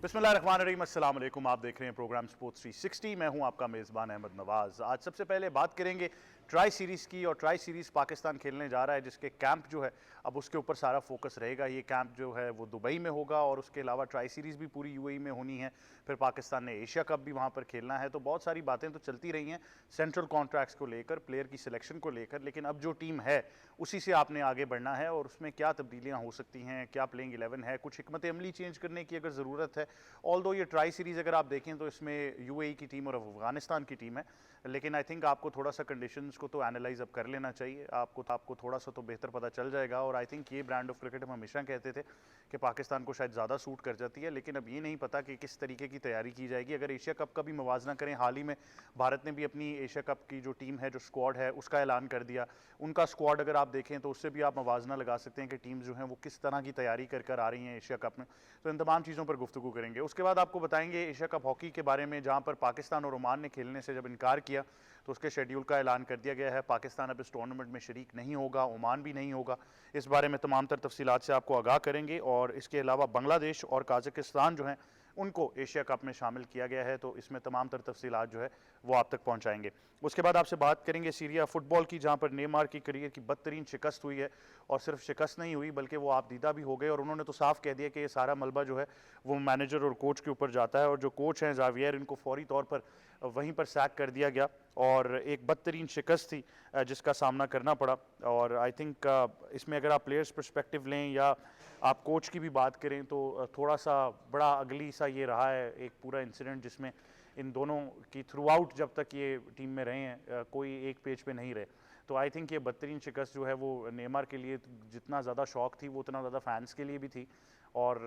बिस्मिल्लाहिर्रहमानिर्रहीम, अस्सलाम वालेकुम। आप देख रहे हैं प्रोग्राम स्पोर्ट्स 360। मैं हूं आपका मेज़बान अहमद नवाज़। आज सबसे पहले बात करेंगे ट्राई सीरीज़ की, और ट्राई सीरीज़ पाकिस्तान खेलने जा रहा है, जिसके कैंप जो है अब उसके ऊपर सारा फोकस रहेगा। ये कैंप जो है वो दुबई में होगा, और उसके अलावा ट्राई सीरीज़ भी पूरी यूएई में होनी है। फिर पाकिस्तान ने एशिया कप भी वहाँ पर खेलना है। तो बहुत सारी बातें तो चलती रही हैं सेंट्रल कॉन्ट्रैक्ट्स को लेकर, प्लेयर की सिलेक्शन को लेकर, लेकिन अब जो टीम है उसी से आपने आगे बढ़ना है, और उसमें क्या तब्दीलियाँ हो सकती हैं, क्या प्लेइंग 11 है, कुछ हिकमत अमली चेंज करने की अगर ज़रूरत है। ऑल्दो ये ट्राई सीरीज़ अगर आप देखें तो इसमें यूएई की टीम और अफगानिस्तान की टीम है, लेकिन आई थिंक आपको थोड़ा सा कंडीशंस को तो एनालाइज अब कर लेना चाहिए। आपको थोड़ा सा तो बेहतर पता चल जाएगा। और आई थिंक ये ब्रांड ऑफ क्रिकेट हम हमेशा कहते थे कि पाकिस्तान को शायद ज़्यादा सूट कर जाती है, लेकिन अब ये नहीं पता कि किस तरीके की तैयारी की जाएगी। अगर एशिया कप का भी मुवाजना करें, हाल ही में भारत ने भी अपनी एशिया कप की जो टीम है, जो स्क्वाड है, उसका ऐलान कर दिया। उनका स्क्वाड अगर आप देखें तो उससे भी आप मुवाजना लगा सकते हैं कि टीम जो है वो किस तरह की तैयारी कर आ रही हैं एशिया कप में। तो इन तमाम चीज़ों पर गुफ्तगू करेंगे। उसके बाद आपको बताएंगे एशिया कप हॉकी के बारे में, जहां पर पाकिस्तान और ओमान ने खेलने से जब इनकार किया तो उसके शेड्यूल का ऐलान कर दिया गया है। पाकिस्तान अब इस टूर्नामेंट में शरीक नहीं होगा, ओमान भी नहीं होगा। इस बारे में तमाम तर तफसीलात से आपको आगाह करेंगे। और इसके अलावा बांग्लादेश और काज़ाकिस्तान जो हैं उनको एशिया कप में शामिल किया गया है, तो इसमें तमाम तर तफसीलात जो है वो आप तक पहुँचाएंगे। उसके बाद आपसे बात करेंगे सीरिया फुटबॉल की, जहाँ पर नेमार की करियर की बदतरीन शिकस्त हुई है। और सिर्फ शिकस्त नहीं हुई बल्कि वो आप दीदा भी हो गए, और उन्होंने तो साफ कह दिया कि ये सारा मलबा जो है वो मैनेजर और कोच के ऊपर जाता है। और जो कोच हैं जावियर, इनको फौरी तौर पर वहीं पर सैक कर दिया गया, और एक बदतरीन शिकस्त थी जिसका सामना करना पड़ा। और आई थिंक इसमें अगर आप प्लेयर्स पर्सपेक्टिव लें या आप कोच की भी बात करें तो थोड़ा सा बड़ा अगली सा ये रहा है एक पूरा इंसिडेंट, जिसमें इन दोनों की थ्रू आउट जब तक ये टीम में रहे हैं कोई एक पेज पे नहीं रहे। तो आई थिंक ये बदतरीन शिकस्त जो है वो नेमार के लिए जितना ज़्यादा शौक थी वो उतना ज़्यादा फैंस के लिए भी थी। और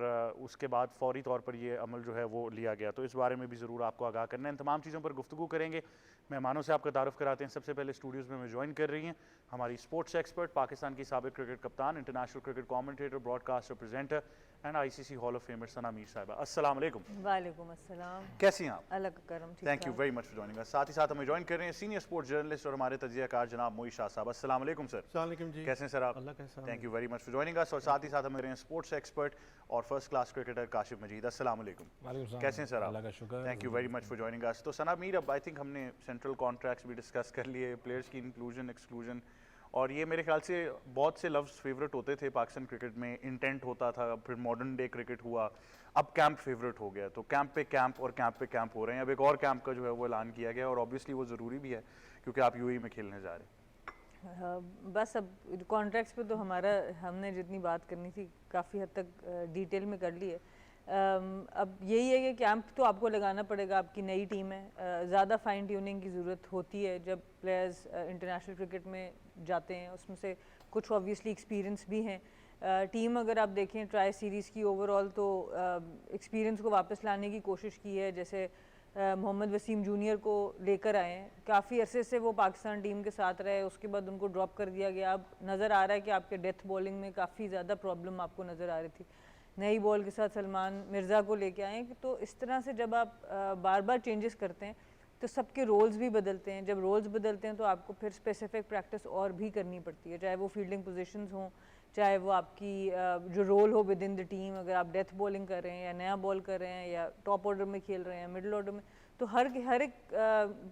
उसके बाद फौरी तौर पर ये अमल जो है वो लिया गया। तो इस बारे में भी ज़रूर आपको आगाह करना है। इन तमाम चीज़ों पर गुफ्तगू करेंगे। मेहमानों से आपका तारुफ कराते हैं। सबसे पहले स्टूडियोज़ में ज्वाइन कर रही हैं हमारी स्पोर्ट्स एक्सपर्ट, पाकिस्तान की साबिक क्रिकेट कप्तान, international cricket commentator, broadcaster, presenter and ICC hall of famer Sana Mir साहिबा। अस्सलाम वालेकुम। वालेकुम अस्सलाम। कैसी हैं आप? अल्लाह का करम, ठीक थैंक यू ठाक। Very much for joining us. साथ ही साथ हमें ज्वाइन कर रहे हैं सीनियर स्पोर्ट्स जर्नलिस्ट और हमारे तजियाकार जनाब मोई शाह साहब। अस्सलाम वालेकुम सर। अस्सलाम वालेकुम जी। कैसे हैं सर आप? अल्लाह का thank you very much for joining us. और साथ ही साथ हमें रहे हैं स्पोर्ट्स एक्सपर्ट और फर्स्ट क्लास क्रिकेटर काशिफ मजीद। अस्सलाम वालेकुम। कैसे हैं सर आप? अल्लाह का शुक्र। Thank you very much for joining us. तो सना मीर, अब आई थिंक हमने सेंट्रल कॉन्ट्रैक्ट्स भी डिस्कस कर लिए, प्लेयर्स की इंक्लूजन एक्सक्लूजन, और ये मेरे ख्याल से बहुत से लफ्ज़ फेवरेट होते थे पाकिस्तान क्रिकेट में। इंटेंट होता था, फिर मॉडर्न डे क्रिकेट हुआ, अब कैंप फेवरेट हो गया। तो कैंप पे कैंप और कैंप पे कैंप हो रहे हैं। अब एक और कैंप का जो है वो ऐलान किया गया, और ऑब्वियसली वो ज़रूरी भी है क्योंकि आप यूएई में खेलने जा रहे हैं। हाँ, बस अब कॉन्ट्रैक्ट्स पे तो हमने जितनी बात करनी थी काफ़ी हद तक डिटेल में कर ली है। अब यही है कि कैंप तो आपको लगाना पड़ेगा, आपकी नई टीम है, ज़्यादा फाइन ट्यूनिंग की ज़रूरत होती है जब प्लेयर्स इंटरनेशनल क्रिकेट में जाते हैं। उसमें से कुछ ऑब्वियसली एक्सपीरियंस भी हैं। टीम अगर आप देखें ट्राई सीरीज़ की ओवरऑल, तो एक्सपीरियंस को वापस लाने की कोशिश की है। जैसे मोहम्मद वसीम जूनियर को लेकर आए हैं, काफ़ी अरसे से वो पाकिस्तान टीम के साथ रहे, उसके बाद उनको ड्रॉप कर दिया गया। अब नज़र आ रहा है कि आपके डेथ बॉलिंग में काफ़ी ज़्यादा प्रॉब्लम आपको नज़र आ रही थी। नई बॉल के साथ सलमान मिर्ज़ा को लेके आए। तो इस तरह से जब आप बार बार चेंजेस करते हैं तो सबके रोल्स भी बदलते हैं। जब रोल्स बदलते हैं तो आपको फिर स्पेसिफिक प्रैक्टिस और भी करनी पड़ती है, चाहे वो फील्डिंग पोजीशंस हों, चाहे वो आपकी जो रोल हो विद इन द टीम। अगर आप डेथ बॉलिंग कर रहे हैं या नया बॉल कर रहे हैं या टॉप ऑर्डर में खेल रहे हैं, मिडिल ऑर्डर में, तो हर एक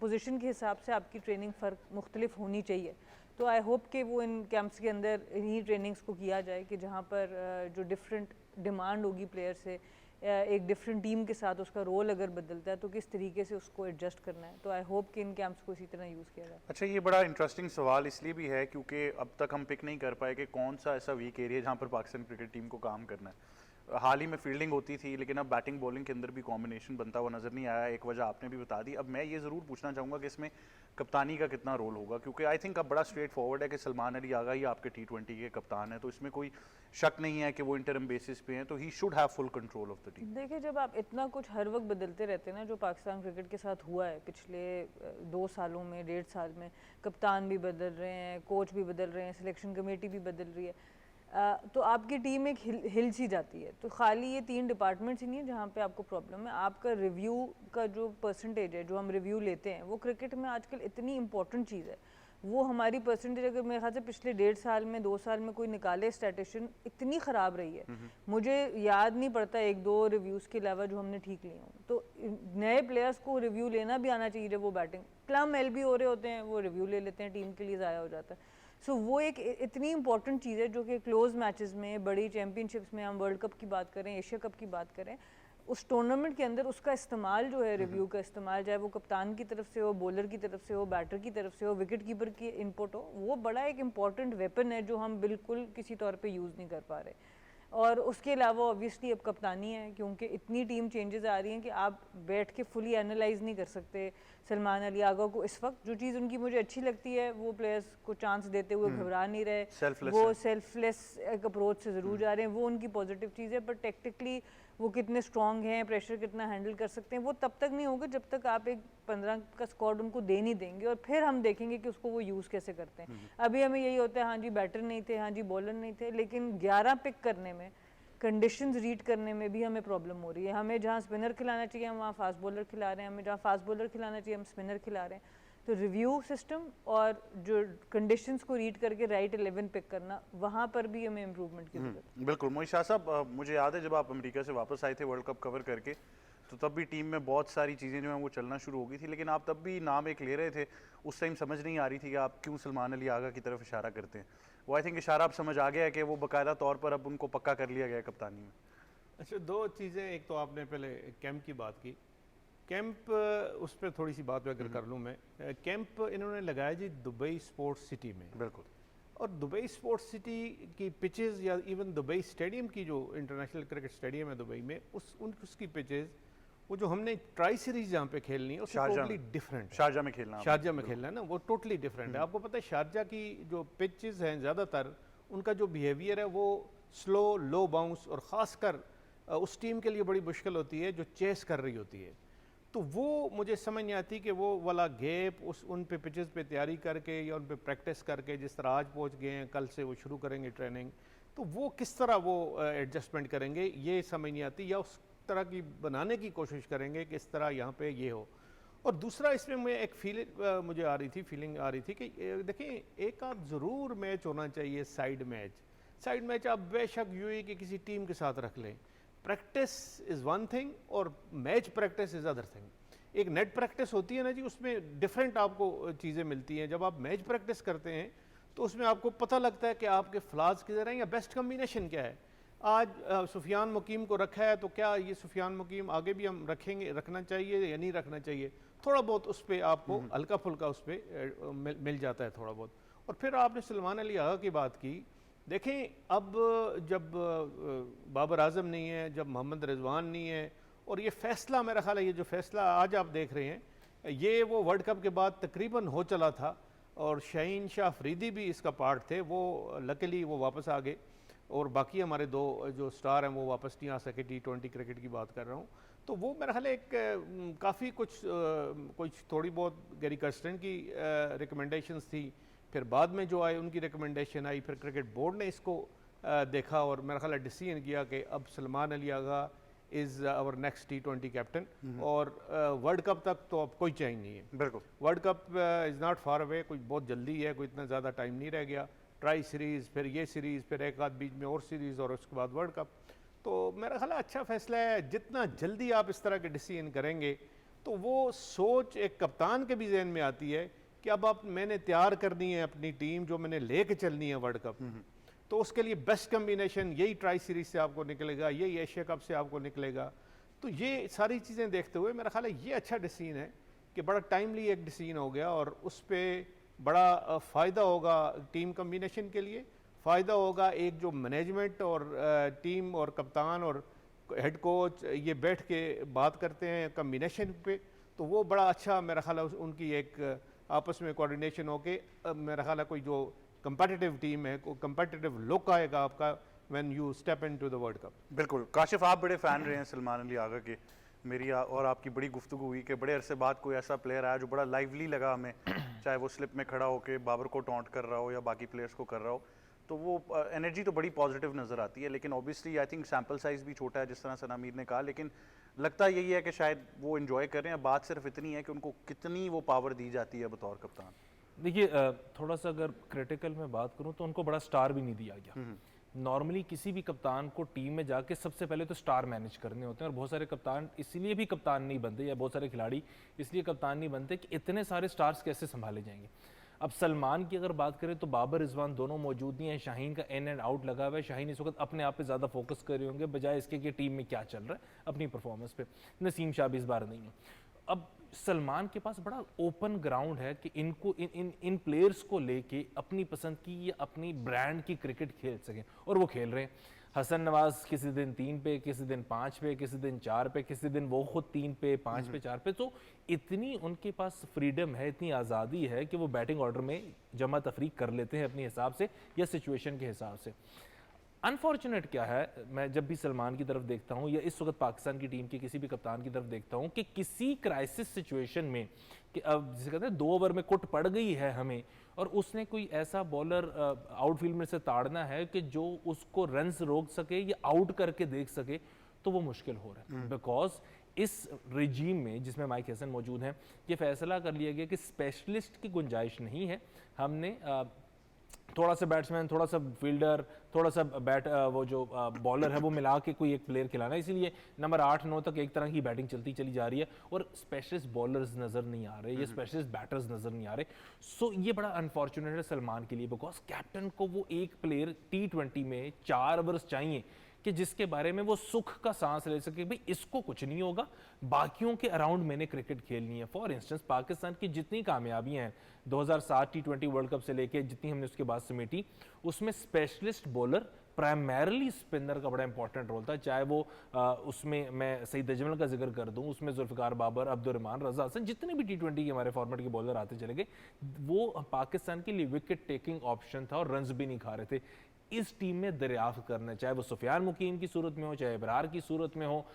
पोजीशन के हिसाब से आपकी ट्रेनिंग फ़र्क मुख्तलिफ होनी चाहिए। तो आई होप कि वो इन कैंप्स के अंदर इन्हीं ट्रेनिंग्स को किया जाए कि जहाँ पर जो डिफरेंट डिमांड होगी प्लेयर से, एक डिफरेंट टीम के साथ उसका रोल अगर बदलता है तो किस तरीके से उसको एडजस्ट करना है। तो आई होप कि इन कैंप्स को इसी तरह यूज़ किया जाए। अच्छा, ये बड़ा इंटरेस्टिंग सवाल इसलिए भी है क्योंकि अब तक हम पिक नहीं कर पाए कि कौन सा ऐसा वीक एरिया जहाँ पर पाकिस्तान क्रिकेट टीम को काम करना है। हाल ही में फील्डिंग होती थी, लेकिन अब बैटिंग बॉलिंग के अंदर भी कॉम्बिनेशन बनता हुआ नज़र नहीं आया। एक वजह आपने भी बता दी। अब मैं ये ज़रूर पूछना चाहूँगा कि इसमें कप्तानी का कितना रोल होगा, क्योंकि आई थिंक अब बड़ा स्ट्रेट फॉरवर्ड है कि सलमान अली आगा ही आपके T20 के कप्तान है, तो इसमें कोई शक नहीं है कि वो इंटरम बेसिस पे हैं, तो he should have full control of the team. देखिए, जब आप इतना कुछ हर वक्त बदलते रहते हैं ना, जो पाकिस्तान क्रिकेट के साथ हुआ है पिछले 2 सालों में, 1.5 साल में, कप्तान भी बदल रहे हैं, कोच भी बदल रहे हैं, सिलेक्शन कमेटी भी बदल रही है, तो आपकी टीम एक हिल सी जाती है। तो खाली ये 3 डिपार्टमेंट्स ही नहीं है जहाँ पे आपको प्रॉब्लम है। आपका रिव्यू का जो परसेंटेज है, जो हम रिव्यू लेते हैं, वो क्रिकेट में आजकल इतनी इंपॉर्टेंट चीज़ है। वो हमारी परसेंटेज अगर मेरे ख्याल से पिछले 1.5 साल में 2 साल में कोई निकाले स्टैटिस्टिशियन, इतनी ख़राब रही है। मुझे याद नहीं पड़ता 1-2 रिव्यूज़ के अलावा जो हमने ठीक लिए हों। तो नए प्लेयर्स को रिव्यू लेना भी आना चाहिए जब वो बैटिंग प्लम एलबी हो रहे होते हैं, वो रिव्यू ले लेते हैं, टीम के लिए ज़ाया हो जाता है। सो वो एक इतनी इंपॉर्टेंट चीज़ है जो कि क्लोज मैचेस में, बड़ी चैम्पियनशिप्स में, हम वर्ल्ड कप की बात करें, एशिया कप की बात करें, उस टूर्नामेंट के अंदर उसका इस्तेमाल जो है, रिव्यू का इस्तेमाल, चाहे वो कप्तान की तरफ से हो, बॉलर की तरफ से हो, बैटर की तरफ से हो, विकेट कीपर की इनपुट हो, वो बड़ा एक इंपॉर्टेंट वेपन है जो हम बिल्कुल किसी तौर पे यूज़ नहीं कर पा रहे। और उसके अलावा ऑब्वियसली अब कप्तानी है, क्योंकि इतनी टीम चेंजेस आ रही हैं कि आप बैठ के फुली एनालाइज नहीं कर सकते। सलमान अली आगा को इस वक्त जो चीज़ उनकी मुझे अच्छी लगती है, वो प्लेयर्स को चांस देते हुए घबरा नहीं रहे, वो सेल्फलेस एक अप्रोच से ज़रूर जा रहे हैं, वो उनकी पॉजिटिव चीज़ है। पर टेक्टिकली वो कितने स्ट्रॉन्ग हैं, प्रेशर कितना हैंडल कर सकते हैं, वो तब तक नहीं होगा जब तक आप एक 15 का स्क्वाड उनको दे नहीं देंगे, और फिर हम देखेंगे कि उसको वो यूज़ कैसे करते हैं। अभी हमें यही होता है, हाँ जी बैटर नहीं थे, हाँ जी बॉलर नहीं थे, लेकिन 11 पिक करने में, कंडीशंस रीड करने में भी हमें प्रॉब्लम हो रही है। हमें जहाँ स्पिनर खिलाना चाहिए हम वहाँ फास्ट बॉलर खिला रहे हैं, हमें जहाँ फास्ट बॉलर खिलाना चाहिए हम स्पिनर खिला रहे हैं। तो रिव्यू सिस्टम और जो कंडीशंस को रीड करके राइट 11 पिक करना, वहाँ पर भी हमें इम्प्रूवमेंट की जरूरत है। बिल्कुल। मोहित शाह साहब, मुझे याद है जब आप अमेरिका से वापस आए थे वर्ल्ड कप कवर करके, तो तब भी टीम में बहुत सारी चीज़ें जो हैं वो चलना शुरू हो गई थी, लेकिन आप तब भी नाम एक ले रहे थे। उस टाइम समझ नहीं आ रही थी कि आप क्यों सलमान अली आगा की तरफ इशारा करते हैं। वो आई थिंक इशारा अब समझ आ गया है कि वो बाकायदा तौर पर अब उनको पक्का कर लिया गया है कप्तानी में। अच्छा, दो चीज़ें, एक तो आपने पहले कैंप की बात की, कैंप उस पर थोड़ी सी बात अगर कर लूँ मैं। कैंप इन्होंने लगाया जी दुबई स्पोर्ट्स सिटी में। बिल्कुल। और दुबई स्पोर्ट्स सिटी की पिचेस या इवन दुबई स्टेडियम की जो इंटरनेशनल क्रिकेट स्टेडियम है दुबई में, उसकी पिचेस, वो जो हमने ट्राई सीरीज जहाँ पे खेलनी है उससे टोटली डिफरेंट है। शारजा में खेलना, शारजा में खेलना है ना, वो टोटली डिफरेंट है। आपको पता है शारजा की जो पिचेस हैं ज़्यादातर उनका जो बिहेवियर है वो स्लो, लो बाउंस, और ख़ासकर उस टीम के लिए बड़ी मुश्किल होती है जो चेस कर रही होती है। तो वो मुझे समझ नहीं आती कि वो वाला गैप उन पे पिचेस पे तैयारी करके या उन पे प्रैक्टिस करके, जिस तरह आज पहुंच गए हैं, कल से वो शुरू करेंगे ट्रेनिंग, तो वो किस तरह वो एडजस्टमेंट करेंगे ये समझ नहीं आती, या उस तरह की बनाने की कोशिश करेंगे कि इस तरह यहाँ पे ये हो। और दूसरा इसमें मैं एक फीलिंग आ रही थी कि देखिए, एक आध ज़रूर मैच होना चाहिए, साइड मैच आप बेशक यूएई की किसी टीम के साथ रख लें। प्रैक्टिस इज़ वन थिंग और match practice is other thing. एक नेट प्रैक्टिस होती है ना जी, उसमें डिफरेंट आपको चीज़ें मिलती हैं। जब आप मैच प्रैक्टिस करते हैं तो उसमें आपको पता लगता है कि आपके फ्लाज किधर हैं या बेस्ट कम्बिनेशन क्या है। आज सुफियान मुकीम को रखा है, तो क्या ये सुफियान मुकीम आगे भी हम रखना चाहिए या नहीं रखना चाहिए, थोड़ा बहुत उस पर आपको हल्का फुल्का उस पर मिल जाता है थोड़ा बहुत। और फिर आपने सलमान अली आगा की बात की। देखें, अब जब बाबर आजम नहीं है, जब मोहम्मद रिजवान नहीं है, और ये फ़ैसला, मेरा ख्याल है ये जो फ़ैसला आज आप देख रहे हैं, ये वो वर्ल्ड कप के बाद तकरीबन हो चला था, और शाहीन शाह अफरीदी भी इसका पार्ट थे। वो लकीली वो वापस आ गए, और बाकी हमारे दो जो स्टार हैं वो वापस नहीं आ सके। T20 क्रिकेट की बात कर रहा हूँ। तो वो मेरा ख्याल है एक काफ़ी कुछ थोड़ी बहुत गैरी कर्स्टन की रिकमेंडेशंस थी, फिर बाद में जो आए उनकी रिकमेंडेशन आई, फिर क्रिकेट बोर्ड ने इसको देखा और मेरा ख्याल है डिसीजन किया कि अब Salman Ali Agha is our next T20 captain, और वर्ल्ड कप तक तो अब कोई चेंज नहीं है। बिल्कुल, world cup is not far away, कोई बहुत जल्दी है, कोई इतना ज़्यादा टाइम नहीं रह गया। ट्राई सीरीज़, फिर ये सीरीज़, फिर एक आध बीच में और सीरीज़, और उसके बाद वर्ल्ड कप। तो मेरा ख्याल है अच्छा फ़ैसला है। जितना जल्दी आप इस तरह के डिसीजन करेंगे तो वो सोच एक कप्तान के भी जहन में आती है कि अब मैंने तैयार करनी है अपनी टीम जो मैंने लेके चलनी है वर्ल्ड कप, तो उसके लिए बेस्ट कम्बिनेशन यही ट्राई सीरीज से आपको निकलेगा, यही एशिया कप से आपको निकलेगा। तो ये सारी चीज़ें देखते हुए मेरा ख्याल है ये अच्छा डिसीजन है कि बड़ा टाइमली एक डिसीजन हो गया, और उस पर बड़ा फ़ायदा होगा टीम कम्बिनेशन के लिए, फ़ायदा होगा एक जो मैनेजमेंट और टीम और कप्तान और हेड कोच ये बैठ के बात करते हैं कम्बिनेशन पे, तो वो बड़ा अच्छा मेरा ख्याल है उनकी एक आपस में कोऑर्डिनेशन होके मेरा ख्याल है कोई जो कंपेटिटिव टीम है, कोई कंपेटिटिव लुक आएगा आपका when you step into the world cup. बिल्कुल। काशिफ, आप बड़े फ़ैन रहे हैं सलमान अली आगा के। मेरी और आपकी बड़ी गुफ्तगू हुई कि बड़े अरसे बाद कोई ऐसा प्लेयर आया जो बड़ा लाइवली लगा हमें, चाहे वो स्लिप में खड़ा होकर बाबर को टॉन्ट कर रहा हो या बाकी प्लेयर्स को कर रहा हो, तो वो एनर्जी तो बड़ी पॉजिटिव नज़र आती है। लेकिन obviously I think sample size भी छोटा है, जिस तरह सना मीर ने कहा, लेकिन लगता यही है कि शायद वो इन्जॉय कर रहे हैं। बात सिर्फ इतनी है कि उनको कितनी वो पावर दी जाती है बतौर कप्तान। देखिए थोड़ा सा अगर क्रिटिकल में बात करूं तो उनको बड़ा स्टार भी नहीं दिया गया। नॉर्मली किसी भी कप्तान को टीम में जाके सबसे पहले तो स्टार मैनेज करने होते हैं, और बहुत सारे कप्तान इसलिए भी कप्तान नहीं बनते, या बहुत सारे खिलाड़ी इसलिए कप्तान नहीं बनते कि इतने सारे स्टार्स कैसे संभाले जाएंगे। अब सलमान की अगर बात करें तो बाबर रिजवान दोनों मौजूद नहीं है, शाहीन का इन एंड आउट लगा हुआ है। शाहीन इस वक्त अपने आप पे ज़्यादा फोकस कर रहे होंगे बजाय इसके कि टीम में क्या चल रहा है, अपनी परफॉर्मेंस पे। नसीम शाह भी इस बार नहीं है। अब सलमान के पास बड़ा ओपन ग्राउंड है कि इनको इन प्लेयर्स को लेके अपनी पसंद की या अपनी ब्रांड की क्रिकेट खेल सकें, और वो खेल रहे हैं। हसन नवाज किसी दिन 3 पे, किसी दिन 5 पे, किसी दिन 4 पे, किसी दिन वो खुद 3 पे, 5 पे, 4 पे। तो इतनी उनके पास फ्रीडम है, इतनी आज़ादी है कि वो बैटिंग ऑर्डर में जमा तफरीक कर लेते हैं अपने हिसाब से या सिचुएशन के हिसाब से। अनफॉर्चुनेट क्या है, मैं जब भी सलमान की तरफ देखता हूँ या इस वक्त पाकिस्तान की टीम के किसी भी कप्तान की तरफ देखता हूँ कि किसी क्राइसिस सिचुएशन में, कि अब जिसे कहते हैं 2 ओवर में कुट पड़ गई है हमें, और उसने कोई ऐसा बॉलर आउटफील्ड में से ताड़ना है कि जो उसको रन्स रोक सके या आउट करके देख सके, तो वो मुश्किल हो रहा है। बिकॉज इस रिजीम में जिसमें माइक हैसन मौजूद हैं, ये फैसला कर लिया गया कि स्पेशलिस्ट की गुंजाइश नहीं है। हमने थोड़ा सा बैट्समैन, थोड़ा सा फील्डर, थोड़ा सा वो जो बॉलर है वो मिला के कोई एक प्लेयर खिलाना है, इसीलिए नंबर 8-9 तक एक तरह की बैटिंग चलती चली जा रही है, और स्पेशलिस्ट बॉलर्स नज़र नहीं आ रहे, ये स्पेशलिस्ट बैटर्स नज़र नहीं आ रहे। सो ये बड़ा अनफॉर्चुनेट है सलमान के लिए, बिकॉज कैप्टन को वो एक प्लेयर T20 में 4 ओवर्स चाहिए कि जिसके बारे में वो सुख का सांस ले सके, भाई इसको कुछ नहीं होगा, बाकियों के अराउंड मैंने क्रिकेट खेलनी है। फॉर इंस्टेंस पाकिस्तान की जितनी कामयाबियां हैं 2007 T20 वर्ल्ड कप से लेके जितनी हमने उसके बाद समेटी, उसमें स्पेशलिस्ट बॉलर, प्राइमरली स्पिनर का बड़ा इंपॉर्टेंट रोल था। चाहे वो उसमें मैं सईद अजमल का जिक्र कर दूं, उसमें जुल्फ़िकार बाबर, अब्दुल रहमान, रज़ा हसन, जितने भी T20 के हमारे फॉर्मेट के बॉलर आते चले गए, वो पाकिस्तान के लिए विकेट टेकिंग ऑप्शन था और रन्स भी नहीं खा रहे थे। इस टीम में दरियाफ्त करना, चाहे वो सुफियान मुकीम की सूरत में हो, चाहे इब्रार की सूरत में हो,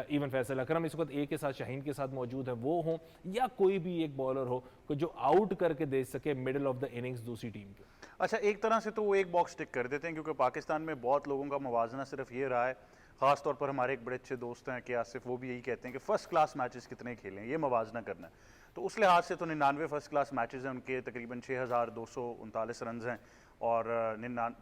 इवन फैसल अकरम इस वक्त ए के साथ शाहीन के साथ मौजूद है वो हो, या कोई भी एक बॉलर हो जो आउट करके दे सके मिडिल ऑफ द इनिंग्स दूसरी टीम के। अच्छा, एक तरह से तो वो एक बॉक्स टिक कर देते हैं, क्योंकि पाकिस्तान में बहुत लोगों का मुवाजना सिर्फ ये रहा है, ख़ास तौर पर हमारे एक बड़े अच्छे दोस्त हैं कि आसिफ, वो भी यही कहते हैं कि फ़र्स्ट क्लास मैचेस कितने खेलें, ये मुवाजना करना है। तो उस लिहाज से तो 99 फर्स्ट क्लास मैचेस हैं उनके, तकरीबन 6239 रन हैं, और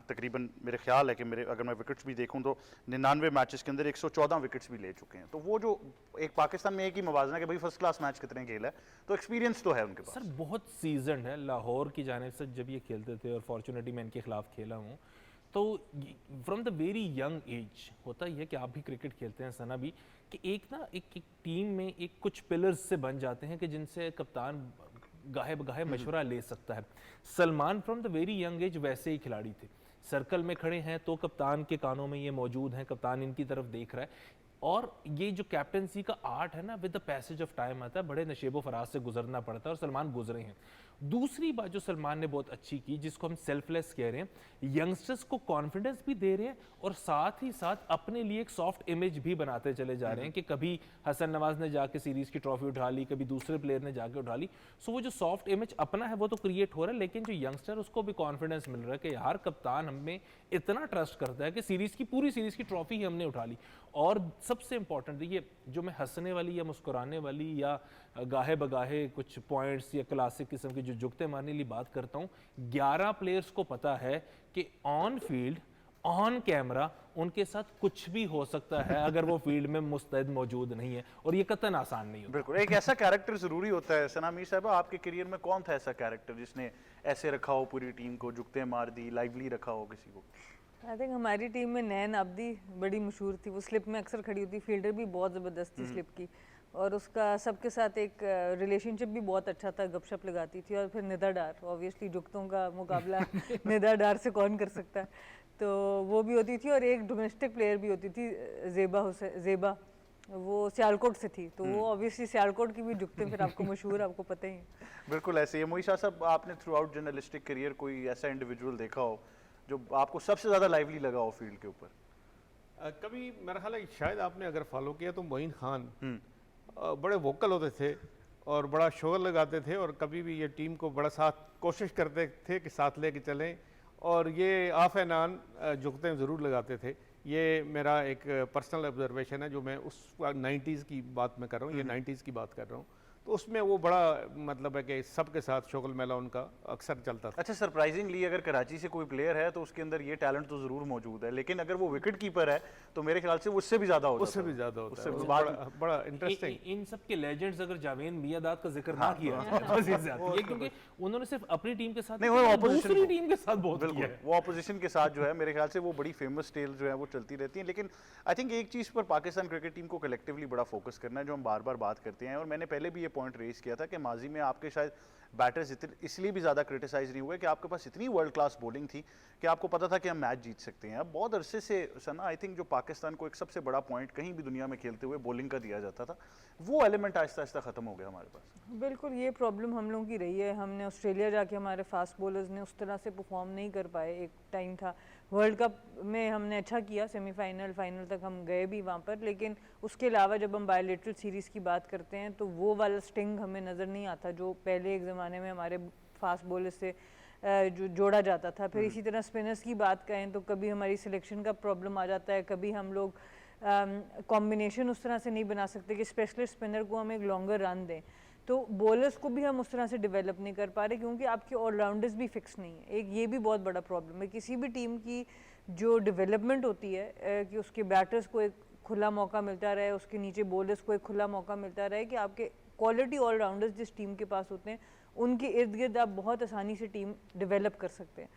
तकरीबन मेरे ख्याल है कि अगर मैं विकेट्स भी देखूं तो 99 मैचेस के अंदर 114 विकेट्स भी ले चुके हैं। तो वो जो एक पाकिस्तान में एक ही मुवाजना कि भाई फर्स्ट क्लास मैच कितने खेला है, तो एक्सपीरियंस तो है उनके पास। सर बहुत सीजन है, लाहौर की जानिब से जब ये खेलते थे, और फॉर्चुनेटली मैं इनके खिलाफ खेला हूँ, तो from the very young age होता ही है कि आप भी क्रिकेट खेलते हैं, सना भी, कि एक टीम में एक कुछ पिलर्स से बन जाते हैं कि जिनसे कप्तान गाहे बगाहे मशवरा ले सकता है। Salman from the very young age वैसे ही खिलाड़ी थे, सर्कल में खड़े हैं तो कप्तान के कानों में ये मौजूद हैं, कप्तान इनकी तरफ देख रहा है, और ये जो कैप्टनसी का आर्ट है ना, with the passage of time आता है, बड़े नशेबो फराज से गुजरना पड़ता है, और सलमान गुजरे हैं। दूसरी बात जो सलमान ने बहुत अच्छी की, जिसको हम सेल्फलेस कह रहे हैं, यंगस्टर्स को कॉन्फिडेंस भी दे रहे हैं और साथ ही साथ अपने लिए एक सॉफ्ट इमेज भी बनाते चले जा रहे हैं कि कभी हसन नवाज ने जाके सीरीज की ट्रॉफी उठा ली, कभी दूसरे प्लेयर ने जाके उठा ली। सो वो जो सॉफ्ट इमेज अपना है वो तो क्रिएट हो रहा है, लेकिन जो यंगस्टर उसको भी कॉन्फिडेंस मिल रहा है कि यार कप्तान हमें इतना ट्रस्ट करता है कि पूरी सीरीज की ट्रॉफी ही हमने उठा ली। और सबसे इंपॉर्टेंट देखिए, जो मैं हंसने वाली या मुस्कुराने वाली या गाहे बगाहे कुछ पॉइंट्स या क्लासिक किस्म की जो जुगते मारने वाली बात करता हूँ, 11 प्लेयर्स को पता है कि ऑन फील्ड ऑन कैमरा उनके साथ कुछ भी हो सकता है अगर वो फील्ड में मुस्तैद मौजूद नहीं है, और ये कतन आसान नहीं होता। बिल्कुल, एक ऐसा कैरेक्टर जरूरी होता है। सना मीर साहब, आपके करियर में कौन था ऐसा कैरेक्टर जिसने ऐसे रखा हो पूरी टीम को, जुगते मार दी, लाइवली रखा हो किसी को? आई थिंक हमारी टीम में नैन अब्दी बड़ी मशहूर थी, वो स्लिप में अक्सर खड़ी होती, फील्डर भी बहुत ज़बरदस्त थी स्लिप की, और उसका सबके साथ एक रिलेशनशिप भी बहुत अच्छा था, गपशप लगाती थी। और फिर निदा डार, ऑब्वियसली जुगतों का मुकाबला निदा डार से कौन कर सकता है, तो वो भी होती थी। और एक डोमेस्टिक प्लेयर भी होती थी, ज़ेबा, वो सियालकोट से थी, तो वो ऑब्वियसली सियालकोट की भी जुगते फिर आपको मशहूर, आपको पता ही है। बिल्कुल ऐसे ही। मोई शाह साहब, आपने थ्रू आउट जर्नलिस्टिक करियर कोई ऐसा इंडिविजुअल देखा हो जो आपको सबसे ज़्यादा लाइवली लगा हो फील्ड के ऊपर? कभी मेरा ख्याल है शायद आपने अगर फॉलो किया तो मोइन खान बड़े वोकल होते थे और बड़ा शोर लगाते थे, और कभी भी ये टीम को बड़ा साथ कोशिश करते थे कि साथ लेके चलें, और ये ऑफ एंड ऑन जुगते ज़रूर लगाते थे। ये मेरा एक पर्सनल ऑब्जर्वेशन है, जो मैं उस 90s की बात में कर रहा हूँ, ये 90s की बात कर रहा हूँ। तो उसमें वो बड़ा मतलब है कि सबके साथ शोगल मेला उनका अक्सर चलता था। अच्छा, सरप्राइजिंगली अगर कराची से कोई प्लेयर है तो उसके अंदर ये टैलेंट तो जरूर मौजूद है, लेकिन अगर वो विकेट कीपर है तो मेरे ख्याल से उससे भी ज्यादा उससे भी ज़्यादा होता उससे है, भी वो बाद बड़ा इंटरेस्टिंग। इन सब के लेजेंड्स अगर जावेद मियादाद का जिक्र ना किया तो ये ज्यादा है, क्योंकि उन्होंने सिर्फ अपनी टीम के साथ नहीं, वो नहीं, opposition दूसरी को। टीम के साथ बहुत किया बिल्कुल, है। वो ऑपोजिशन के साथ जो है मेरे ख्याल से वो बड़ी फेमस टेल जो है वो चलती रहती हैं। लेकिन आई थिंक एक चीज़ पर पाकिस्तान क्रिकेट टीम को कलेक्टिवली बड़ा फोकस करना है, जो हम बार बार बात करते हैं, और मैंने पहले भी ये पॉइंट रेज किया था कि माजी में आपके शायद बैटर्स इसलिए भी ज़्यादा क्रिटिसाइज नहीं हुए कि आपके पास इतनी वर्ल्ड क्लास बॉलिंग थी कि आपको पता था कि हम मैच जीत सकते हैं। अब बहुत अरसे से सना आई थिंक जो पाकिस्तान को एक सबसे बड़ा पॉइंट कहीं भी दुनिया में खेलते हुए बॉलिंग का दिया जाता था, वो एलिमेंट आहिस्ता आहिस्ता ख़त्म हो गया हमारे पास। बिल्कुल, ये प्रॉब्लम हम लोगों की रही है। हमने ऑस्ट्रेलिया जाके हमारे फास्ट बॉलर्स ने उस तरह से परफॉर्म नहीं कर पाए। एक टाइम था वर्ल्ड कप में हमने अच्छा किया, सेमीफाइनल फाइनल तक हम गए भी वहाँ पर, लेकिन उसके अलावा जब हम बायलैटरल सीरीज़ की बात करते हैं तो वो वाला स्टिंग हमें नज़र नहीं आता जो पहले एक ज़माने में हमारे फास्ट बॉलर से जो जोड़ा जाता था। फिर इसी तरह स्पिनर्स की बात करें तो कभी हमारी सिलेक्शन का प्रॉब्लम आ जाता है, कभी हम लोग कॉम्बिनेशन उस तरह से नहीं बना सकते कि स्पेशलिस्ट स्पिनर को हम एक लॉन्गर रन दें, तो बॉलर्स को भी हम उस तरह से डेवलप नहीं कर पा रहे क्योंकि आपके ऑलराउंडर्स भी फिक्स नहीं है। एक ये भी बहुत बड़ा प्रॉब्लम है किसी भी टीम की जो डेवलपमेंट होती है कि उसके बैटर्स को एक खुला मौका मिलता रहे, उसके नीचे बॉलर्स को एक खुला मौका मिलता रहे कि आपके क्वालिटी ऑलराउंडर्स जिस टीम के पास होते हैं उनके इर्द गिर्द आप बहुत आसानी से टीम डेवलप कर सकते हैं।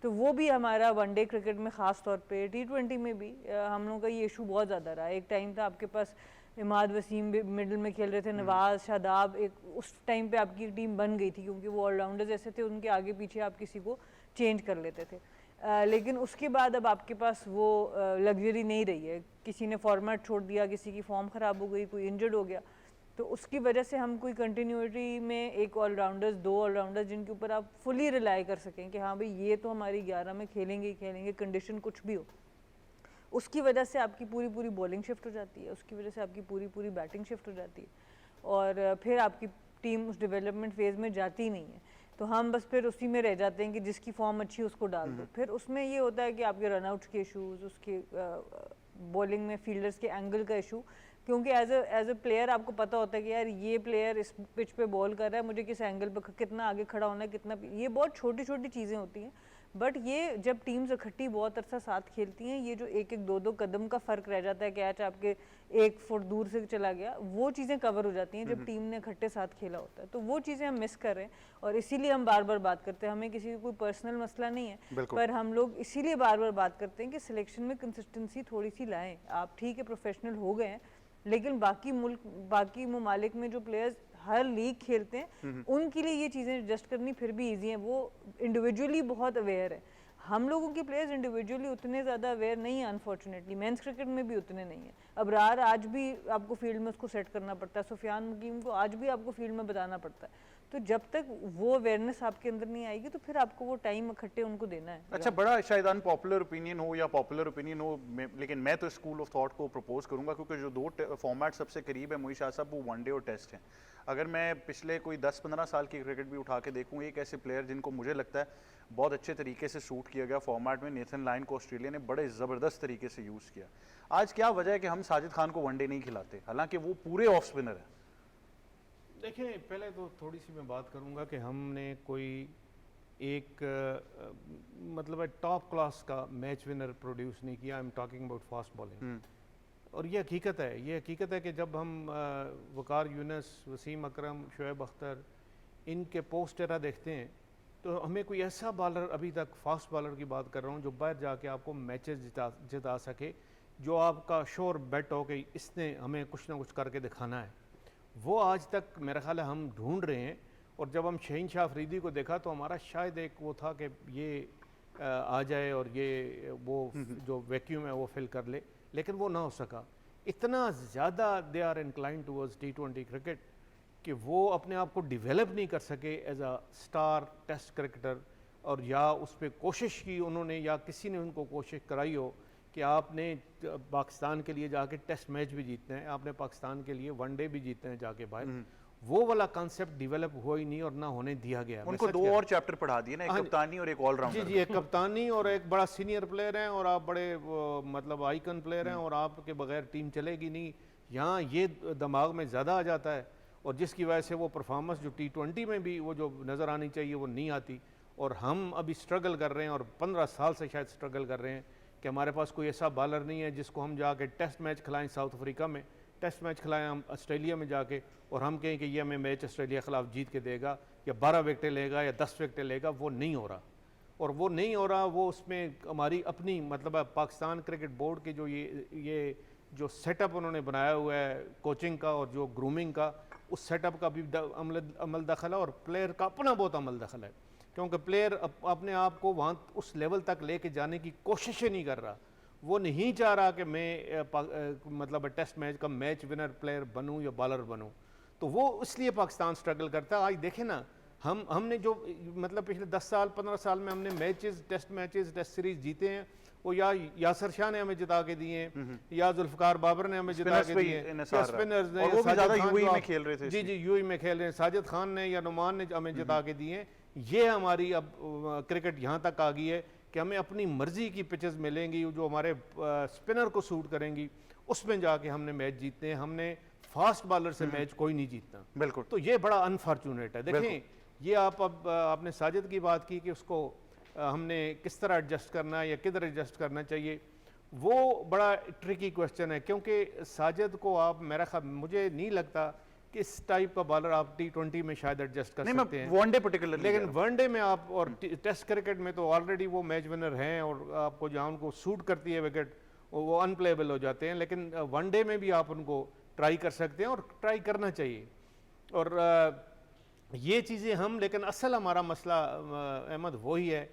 तो वो भी हमारा वनडे क्रिकेट में ख़ास तौर पे T20 में भी हम लोगों का ये इशू बहुत ज़्यादा रहा। एक टाइम था आपके पास इमाद वसीम भी मिडिल में खेल रहे थे, नवाज शादाब, एक उस टाइम पे आपकी टीम बन गई थी क्योंकि वो ऑलराउंडर्स ऐसे थे, उनके आगे पीछे आप किसी को चेंज कर लेते थे। लेकिन उसके बाद अब आपके पास वो लग्जरी नहीं रही है। किसी ने फॉर्मेट छोड़ दिया, किसी की फॉर्म ख़राब हो गई, कोई इंजर्ड हो गया, तो उसकी वजह से हम कोई कंटिन्यूटी में एक ऑलराउंडर्स, दो ऑलराउंडर्स जिनके ऊपर आप फुली रिलाई कर सकें कि हाँ भाई ये तो हमारी 11 में खेलेंगे ही खेलेंगे, कंडीशन कुछ भी हो, उसकी वजह से आपकी पूरी पूरी बॉलिंग शिफ्ट हो जाती है, उसकी वजह से आपकी पूरी पूरी बैटिंग शिफ्ट हो जाती है और फिर आपकी टीम उस डेवलपमेंट फेज़ में जाती नहीं है। तो हम बस फिर उसी में रह जाते हैं कि जिसकी फॉर्म अच्छी है उसको डाल दो। फिर उसमें ये होता है कि आपके रनआउट्स के इशूज़, उसके बॉलिंग में फील्डर्स के एंगल का इशू, क्योंकि एज अ प्लेयर आपको पता होता है कि यार ये प्लेयर इस पिच पे बॉल कर रहा है, मुझे किस एंगल पे कितना आगे खड़ा होना है, कितना, ये बहुत छोटी छोटी चीज़ें होती हैं। बट ये जब टीम्स इकट्ठी बहुत अरसा साथ खेलती हैं, ये जो एक एक दो दो कदम का फ़र्क रह जाता है, कैच आपके 1 फुट दूर से चला गया, वो चीज़ें कवर हो जाती हैं जब टीम ने इकट्ठे साथ खेला होता है। तो वो चीज़ें हम मिस कर रहे हैं और इसीलिए हम बार बार बात करते हैं। हमें किसी का कोई पर्सनल मसला नहीं है, पर हम लोग इसीलिए बार बार बात करते हैं कि सिलेक्शन में कंसिस्टेंसी थोड़ी सी लाएँ। आप ठीक है प्रोफेशनल हो गए हैं, लेकिन बाकी ममालिक में जो प्लेयर्स हर लीग खेलते हैं उनके लिए ये चीज़ें एडजस्ट करनी फिर भी इजी हैं। वो इंडिविजुअली बहुत अवेयर है, हम लोगों के प्लेयर्स इंडिविजुअली उतने ज़्यादा अवेयर नहीं है अनफॉर्चुनेटली। मेंस क्रिकेट में भी उतने नहीं है। अबरार आज भी आपको फील्ड में उसको सेट करना पड़ता है, सुफियान मुकीम को आज भी आपको फील्ड में बताना पड़ता है। तो जब तक वो अवेयरनेस आपके अंदर नहीं आएगी तो फिर आपको वो टाइम इकट्ठे उनको देना है। अच्छा, बड़ा शायद अनपॉपुलर ओपिनियन हो या पॉपुलर ओपिनियन हो, लेकिन मैं तो स्कूल ऑफ थॉट को प्रपोज करूंगा क्योंकि जो दो फॉर्मेट सबसे करीब है मोई शाह साहब, वो वनडे और टेस्ट हैं। अगर मैं पिछले कोई 10-15 साल की क्रिकेट भी उठा के देखूँ, एक ऐसे प्लेयर जिनको मुझे लगता है बहुत अच्छे तरीके से सूट किया गया फॉर्मेट में, नेथन लायन को ऑस्ट्रेलिया ने बड़े ज़बरदस्त तरीके से यूज़ किया। आज क्या वजह है कि हम साजिद खान को वनडे नहीं खिलाते, हालांकि वो पूरे ऑफ स्पिनर है? देखिए, पहले तो थोड़ी सी मैं बात करूंगा कि हमने कोई एक मतलब टॉप क्लास का मैच विनर प्रोड्यूस नहीं किया। I am talking about fast bowling. और ये हकीकत है, ये हकीकत है कि जब हम वकार यूनस, वसीम अकरम, शुएब अख्तर, इनके पोस्ट एरा देखते हैं तो हमें कोई ऐसा बॉलर, अभी तक फास्ट बॉलर की बात कर रहा हूँ, जो बाहर जाके आपको मैचेस जिता सके, जो आपका श्योर बेट हो कि इसने हमें कुछ ना कुछ करके दिखाना है, वो आज तक मेरा ख्याल है हम ढूंढ रहे हैं। और जब हम शहीन शाह अफरीदी को देखा तो हमारा शायद एक वो था कि ये आ जाए और ये वो जो वैक्यूम है वो फिल कर ले, लेकिन वो ना हो सका। इतना ज़्यादा they are incline towards T20 cricket कि वो अपने आप को डिवेलप नहीं कर सके as a star test cricketer, और या उस पर कोशिश की उन्होंने या किसी ने उनको कोशिश कराई हो कि आपने पाकिस्तान के लिए जाके टेस्ट मैच भी जीतना है, आपने पाकिस्तान के लिए वनडे भी जीतना है जाके बाहर, वो वाला कॉन्सेप्ट डेवलप हुआ ही नहीं और ना होने दिया गया। उनको दो और चैप्टर पढ़ा दिए ना, एक कप्तानी और एक ऑलराउंडर। जी, एक कप्तानी और एक बड़ा सीनियर प्लेयर हैं और आप बड़े मतलब आइकन प्लेयर हैं और आपके बगैर टीम चलेगी नहीं। यहाँ ये दिमाग में ज़्यादा आ जाता है और जिसकी वजह से वो परफॉर्मेंस जो T20 में भी वो जो नज़र आनी चाहिए वो नहीं आती। और हम अभी स्ट्रगल कर रहे हैं और 15 साल से शायद स्ट्रगल कर रहे हैं कि हमारे पास कोई ऐसा बॉलर नहीं है जिसको हम जाके टेस्ट मैच खिलाएं, साउथ अफ्रीका में टेस्ट मैच खिलाएं हम ऑस्ट्रेलिया में जाके, और हम कहें कि ये हमें मैच ऑस्ट्रेलिया के खिलाफ जीत के देगा या 12 विकेटें लेगा या 10 विकेटें लेगा। वो नहीं हो रहा, और वो नहीं हो रहा। वो उसमें हमारी अपनी मतलब पाकिस्तान क्रिकेट बोर्ड के जो ये जो सेटअप उन्होंने बनाया हुआ है कोचिंग का और जो ग्रूमिंग का, उस सेटअप का भी अमल दखल है और प्लेयर का अपना बहुत अमल दखल है, क्योंकि प्लेयर अपने आप को वहाँ उस लेवल तक लेके जाने की कोशिश ही नहीं कर रहा। वो नहीं चाह रहा कि मैं मतलब टेस्ट मैच का मैच विनर प्लेयर बनूं या बॉलर बनूं, तो वो इसलिए पाकिस्तान स्ट्रगल करता है। आज देखें ना, हमने जो मतलब पिछले 10 साल 15 साल में हमने टेस्ट मैचेस टेस्ट सीरीज जीते हैं, वो या यासर शाह ने हमें जिता के दिए हैं, या जुल्फकार बाबर ने हमें जिता के दिए हैं, या स्पिनर्स ने, और वो भी साजिद ज़्यादा खान यूएई जो में खेल रहे थे। जी यूएई में खेल रहे हैं, साजिद खान ने या नुमान ने हमें जिता के दिए हैं। ये हमारी अब क्रिकेट यहाँ तक आ गई है कि हमें अपनी मर्जी की पिचेस मिलेंगी जो हमारे स्पिनर को सूट करेंगी, उसमें जाके हमने मैच जीतते हैं। हमने फास्ट बॉलर से मैच कोई नहीं जीतना। बिल्कुल। तो ये बड़ा अनफॉर्चुनेट है। देखें, ये आपने साजिद की बात की कि उसको हमने किस तरह एडजस्ट करना है या किधर एडजस्ट करना चाहिए, वो बड़ा ट्रिकी क्वेश्चन है, क्योंकि साजिद को आप मेरा ख्याल मुझे नहीं लगता कि इस टाइप का बॉलर आप T20 में शायद एडजस्ट कर सकते हैं, वनडे पर्टिकुलरली, लेकिन वनडे में आप और टेस्ट क्रिकेट में तो ऑलरेडी वो मैच विनर हैं और आपको जहाँ उनको सूट करती है विकेट वो अनप्लेएबल हो जाते हैं। लेकिन वनडे में भी आप उनको ट्राई कर सकते हैं और ट्राई करना चाहिए। और ये चीज़ें हम, लेकिन असल हमारा मसला अहमद वही है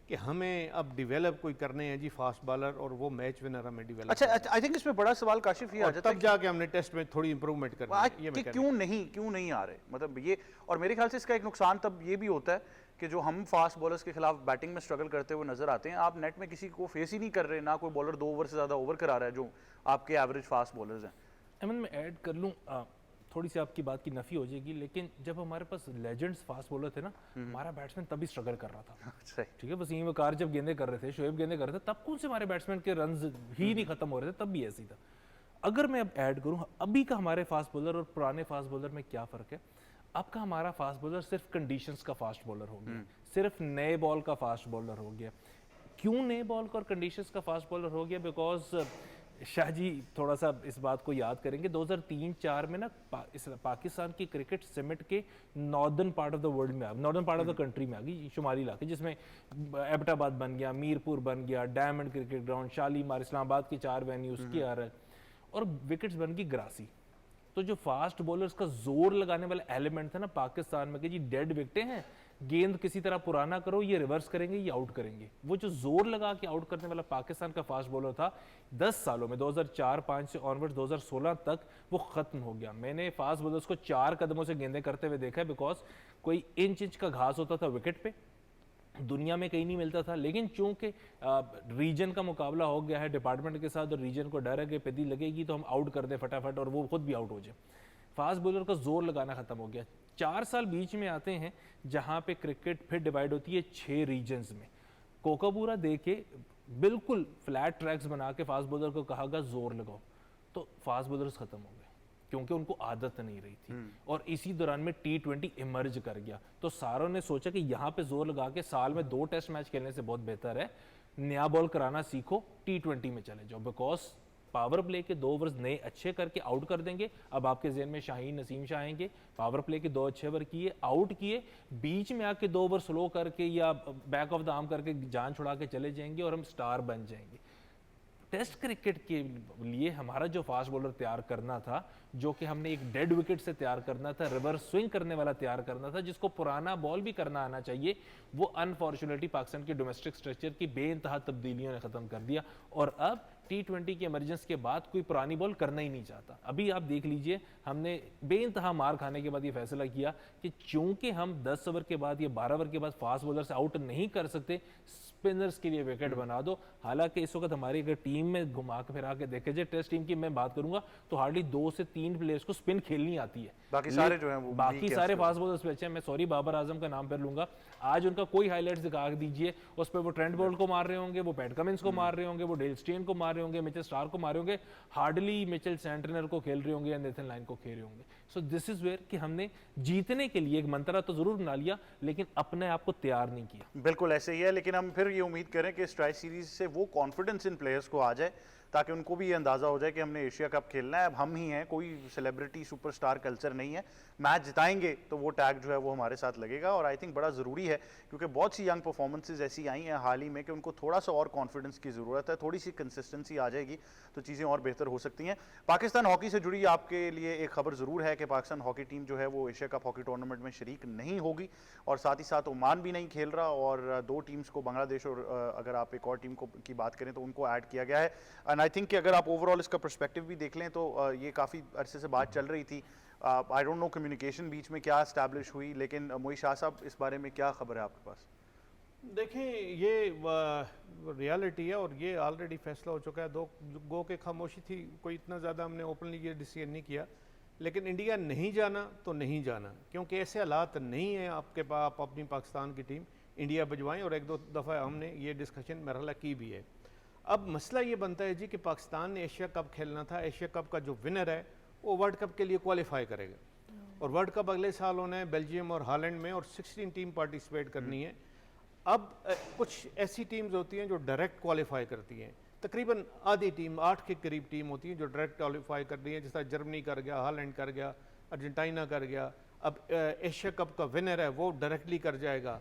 कि हमें अब डेवलप कोई करने हैं जी फास्ट बॉलर, और वो मैच विनर हमें डेवलप। अच्छा, आई थिंक इसमें बड़ा सवाल काशिफ ये आ जाता है तब जाके हमने टेस्ट में थोड़ी इंप्रूवमेंट करनी है। ये कि क्यों नहीं आ रहे, मतलब ये। और मेरे ख्याल से इसका एक नुकसान तब ये भी होता है कि जो हम फास्ट बॉलर्स के खिलाफ बैटिंग में स्ट्रगल करते हुए नजर आते हैं, आप नेट में किसी को फेस ही नहीं कर रहे, ना कोई बॉलर 2 ओवर से ज़्यादा ओवर करा रहा है जो आपके एवरेज फास्ट बॉलर्स हैं। अमन, मैं ऐड कर लूँ, थोड़ी सी आपकी बात की नफ़ी हो जाएगी, लेकिन जब हमारे पास लेजेंड्स फास्ट बॉलर थे ना, हमारा बैट्समैन तभी स्ट्रगल कर रहा था। सही। ठीक है, वसीम वकार जब गेंदे कर रहे थे, शोएब गेंदे कर रहे थे, तब कौन से हमारे बैट्समैन के रन्स ही नहीं खत्म हो रहे थे, तब भी ऐसी था। अगर मैं अब ऐड करूँ अभी का हमारे फास्ट बॉलर और पुराने फास्ट बॉलर में क्या फ़र्क है, अब का हमारा फास्ट बॉलर सिर्फ कंडीशंस का फास्ट बॉलर हो गया, सिर्फ नए बॉल का फास्ट बॉलर हो गया। क्यों नए बॉल का और कंडीशंस का फास्ट बॉलर हो गया? बिकॉज शाह जी थोड़ा सा इस बात को याद करेंगे, 2003-4 में ना पाकिस्तान की क्रिकेट सिमट के northern part of the world में northern part of the country में आ गई, शुमाली इलाके, जिसमें एबटाबाद बन गया, मीरपुर बन गया, diamond cricket ground, Shalimar, Islamabad की 4 वेन्यूज की आ रहा है, और विकेट्स बन गई ग्रासी। तो जो फास्ट बॉलर्स का जोर लगाने वाला एलिमेंट था ना पाकिस्तान में कि जी डेड विकेटें हैं, गेंद किसी तरह पुराना करो, ये रिवर्स करेंगे, ये आउट करेंगे, वो जो जोर लगा के आउट करने वाला पाकिस्तान का फास्ट बॉलर था 10 सालों में 2004-5 से ऑनवर्ड 2016 तक वो खत्म हो गया। मैंने फास्ट बॉलर्स को 4 कदमों से गेंदें करते हुए देखा है, बिकॉज कोई इंच का घास होता था विकेट पे, दुनिया में कहीं नहीं मिलता था। लेकिन चूंकि रीजन का मुकाबला हो गया है डिपार्टमेंट के साथ और रीजन को डर है कि पेदी लगेगी तो हम आउट कर दें फटाफट और वो खुद भी आउट हो जाए, फास्ट बॉलर का जोर लगाना खत्म हो गया। 4 साल बीच में आते हैं जहां पे क्रिकेट फिर डिवाइड होती है 6 रीजन्स में। कोकाबूरा दे के बिल्कुल फ्लैट ट्रैक्स बना के फास्ट बॉलर को कहा गया जोर लगाओ, तो फास्ट बॉलर्स खत्म हो गए क्योंकि उनको आदत नहीं रही थी। और इसी दौरान में T20 इमर्ज कर गया, तो सारों ने सोचा कि यहाँ पे जोर लगा के साल में 2 टेस्ट मैच खेलने से बहुत बेहतर है नया बॉल कराना सीखो, T20 में चले जाओ, बिकॉज पावर प्ले के 2 ओवर्स नए अच्छे करके आउट कर देंगे। अब आपके जेहन में शाहीन नसीम शाह आएंगे, पावर प्ले के 2 अच्छे ओवर किए, आउट किए, बीच में आके 2 ओवर स्लो करके या बैक ऑफ द आर्म करके जान छुड़ा के चले जाएंगे और हम स्टार बन जाएंगे। टेस्ट क्रिकेट के लिए हमारा जो फास्ट बॉलर तैयार करना था, जो कि हमने एक डेड विकेट से तैयार करना था, रिवर्स स्विंग करने वाला तैयार करना था, जिसको पुराना बॉल भी करना आना चाहिए, वो अनफॉर्चुनेटली पाकिस्तान के डोमेस्टिक स्ट्रक्चर की बेइंतहा तब्दीलियों ने खत्म कर दिया। और अब T20 के इमरजेंस के बाद कोई पुरानी बॉल करना ही नहीं चाहता। अभी आप देख लीजिए, हमने बेइंतहा मार खाने के बाद ये फैसला किया कि चूंकि हम 10 ओवर के बाद या 12 ओवर के बाद फास्ट बॉलर से आउट नहीं कर सकते, स्पिनर्स के लिए विकेट बना दो। हालांकि इस वक्त हमारी अगर टीम में घुमा के फिरा के देखे जाए, टेस्ट टीम की मैं बात करूंगा तो हार्डली 2 से 3 प्लेयर्स को स्पिन खेलनी आती है, बाकी सारे जो हैं वो बाकी सारे फास्ट बॉलर्स पे अच्छे हैं। मैं सॉरी बाबर आजम का नाम पर लूंगा, आज उनका कोई हाईलाइट्स दिखा दीजिए, उस पर वो ट्रेंट बोल्ट को मार रहे होंगे, वो पैट कमिंस को मार रहे होंगे, वो डेल स्टेन को मार रहे रहे होंगे, मिचेल स्टार को मारे होंगे, हार्डली मिचेल सैंटनर को खेल रहे होंगे या नेथन लाइन को खेल रहे होंगे। सो दिस इज वेयर कि हमने जीतने के लिए एक मंत्रा तो जरूर बना लिया, लेकिन अपने आप को तैयार नहीं किया। बिल्कुल ऐसे ही है, लेकिन हम फिर ये उम्मीद करें कि इस ट्राई सीरीज से वो कॉन्फिडेंस इन प्लेयर्स को आ जाए ताकि उनको भी ये अंदाज़ा हो जाए कि हमने एशिया कप खेलना है, अब हम ही हैं, कोई सेलिब्रिटी सुपरस्टार कल्चर नहीं है। मैच जिताएंगे तो वो टैग जो है वो हमारे साथ लगेगा, और आई थिंक बड़ा ज़रूरी है क्योंकि बहुत सी यंग परफॉर्मेंसेज ऐसी आई हैं हाल ही में कि उनको थोड़ा सा और कॉन्फिडेंस की ज़रूरत है, थोड़ी सी कंसिस्टेंसी आ जाएगी तो चीज़ें और बेहतर हो सकती हैं। पाकिस्तान हॉकी से जुड़ी आपके लिए एक खबर ज़रूर है कि पाकिस्तान हॉकी टीम जो है वो एशिया कप हॉकी टूर्नामेंट में शरीक नहीं होगी, और साथ ही साथ ओमान भी नहीं खेल रहा, और दो टीम्स को बांग्लादेश और अगर आप एक और टीम को की बात करें तो उनको ऐड किया गया है। एंड आई थिंक कि अगर आप ओवरऑल इसका पर्सपेक्टिव भी देख लें तो ये काफ़ी अरसे से बात चल रही थी। आई डोंट नो कम्युनिकेशन बीच में क्या इस्टेब्लिश हुई, लेकिन मोई शाह साहब इस बारे में क्या खबर है आपके पास? देखें, ये रियलिटी है और ये ऑलरेडी फैसला हो चुका है। दो गो के खामोशी थी, कोई इतना ज़्यादा हमने ओपनली ये डिसीजन नहीं किया, लेकिन इंडिया नहीं जाना तो नहीं जाना, क्योंकि ऐसे हालात नहीं है आपके पास आप अपनी पाकिस्तान की टीम इंडिया भिजवाएं, और एक दो दफ़ा हमने ये डिस्कशन मरहला की भी है। अब मसला ये बनता है जी कि पाकिस्तान ने एशिया कप खेलना था, एशिया कप का जो विनर है वो वर्ल्ड कप के लिए क्वालिफाई करेगा, और वर्ल्ड कप अगले साल होना है बेल्जियम और हॉलैंड में, और 16 टीम पार्टिसिपेट करनी है। अब कुछ ऐसी टीम्स होती हैं जो डायरेक्ट क्वालिफाई करती हैं, तकरीबन आधी टीम 8 के करीब टीम होती है जो डायरेक्ट क्वालिफाई कर रही है, जैसा जर्मनी कर गया, हॉलैंड कर गया, अर्जेंटीना कर गया। अब एशिया कप का विनर है वो डायरेक्टली कर जाएगा।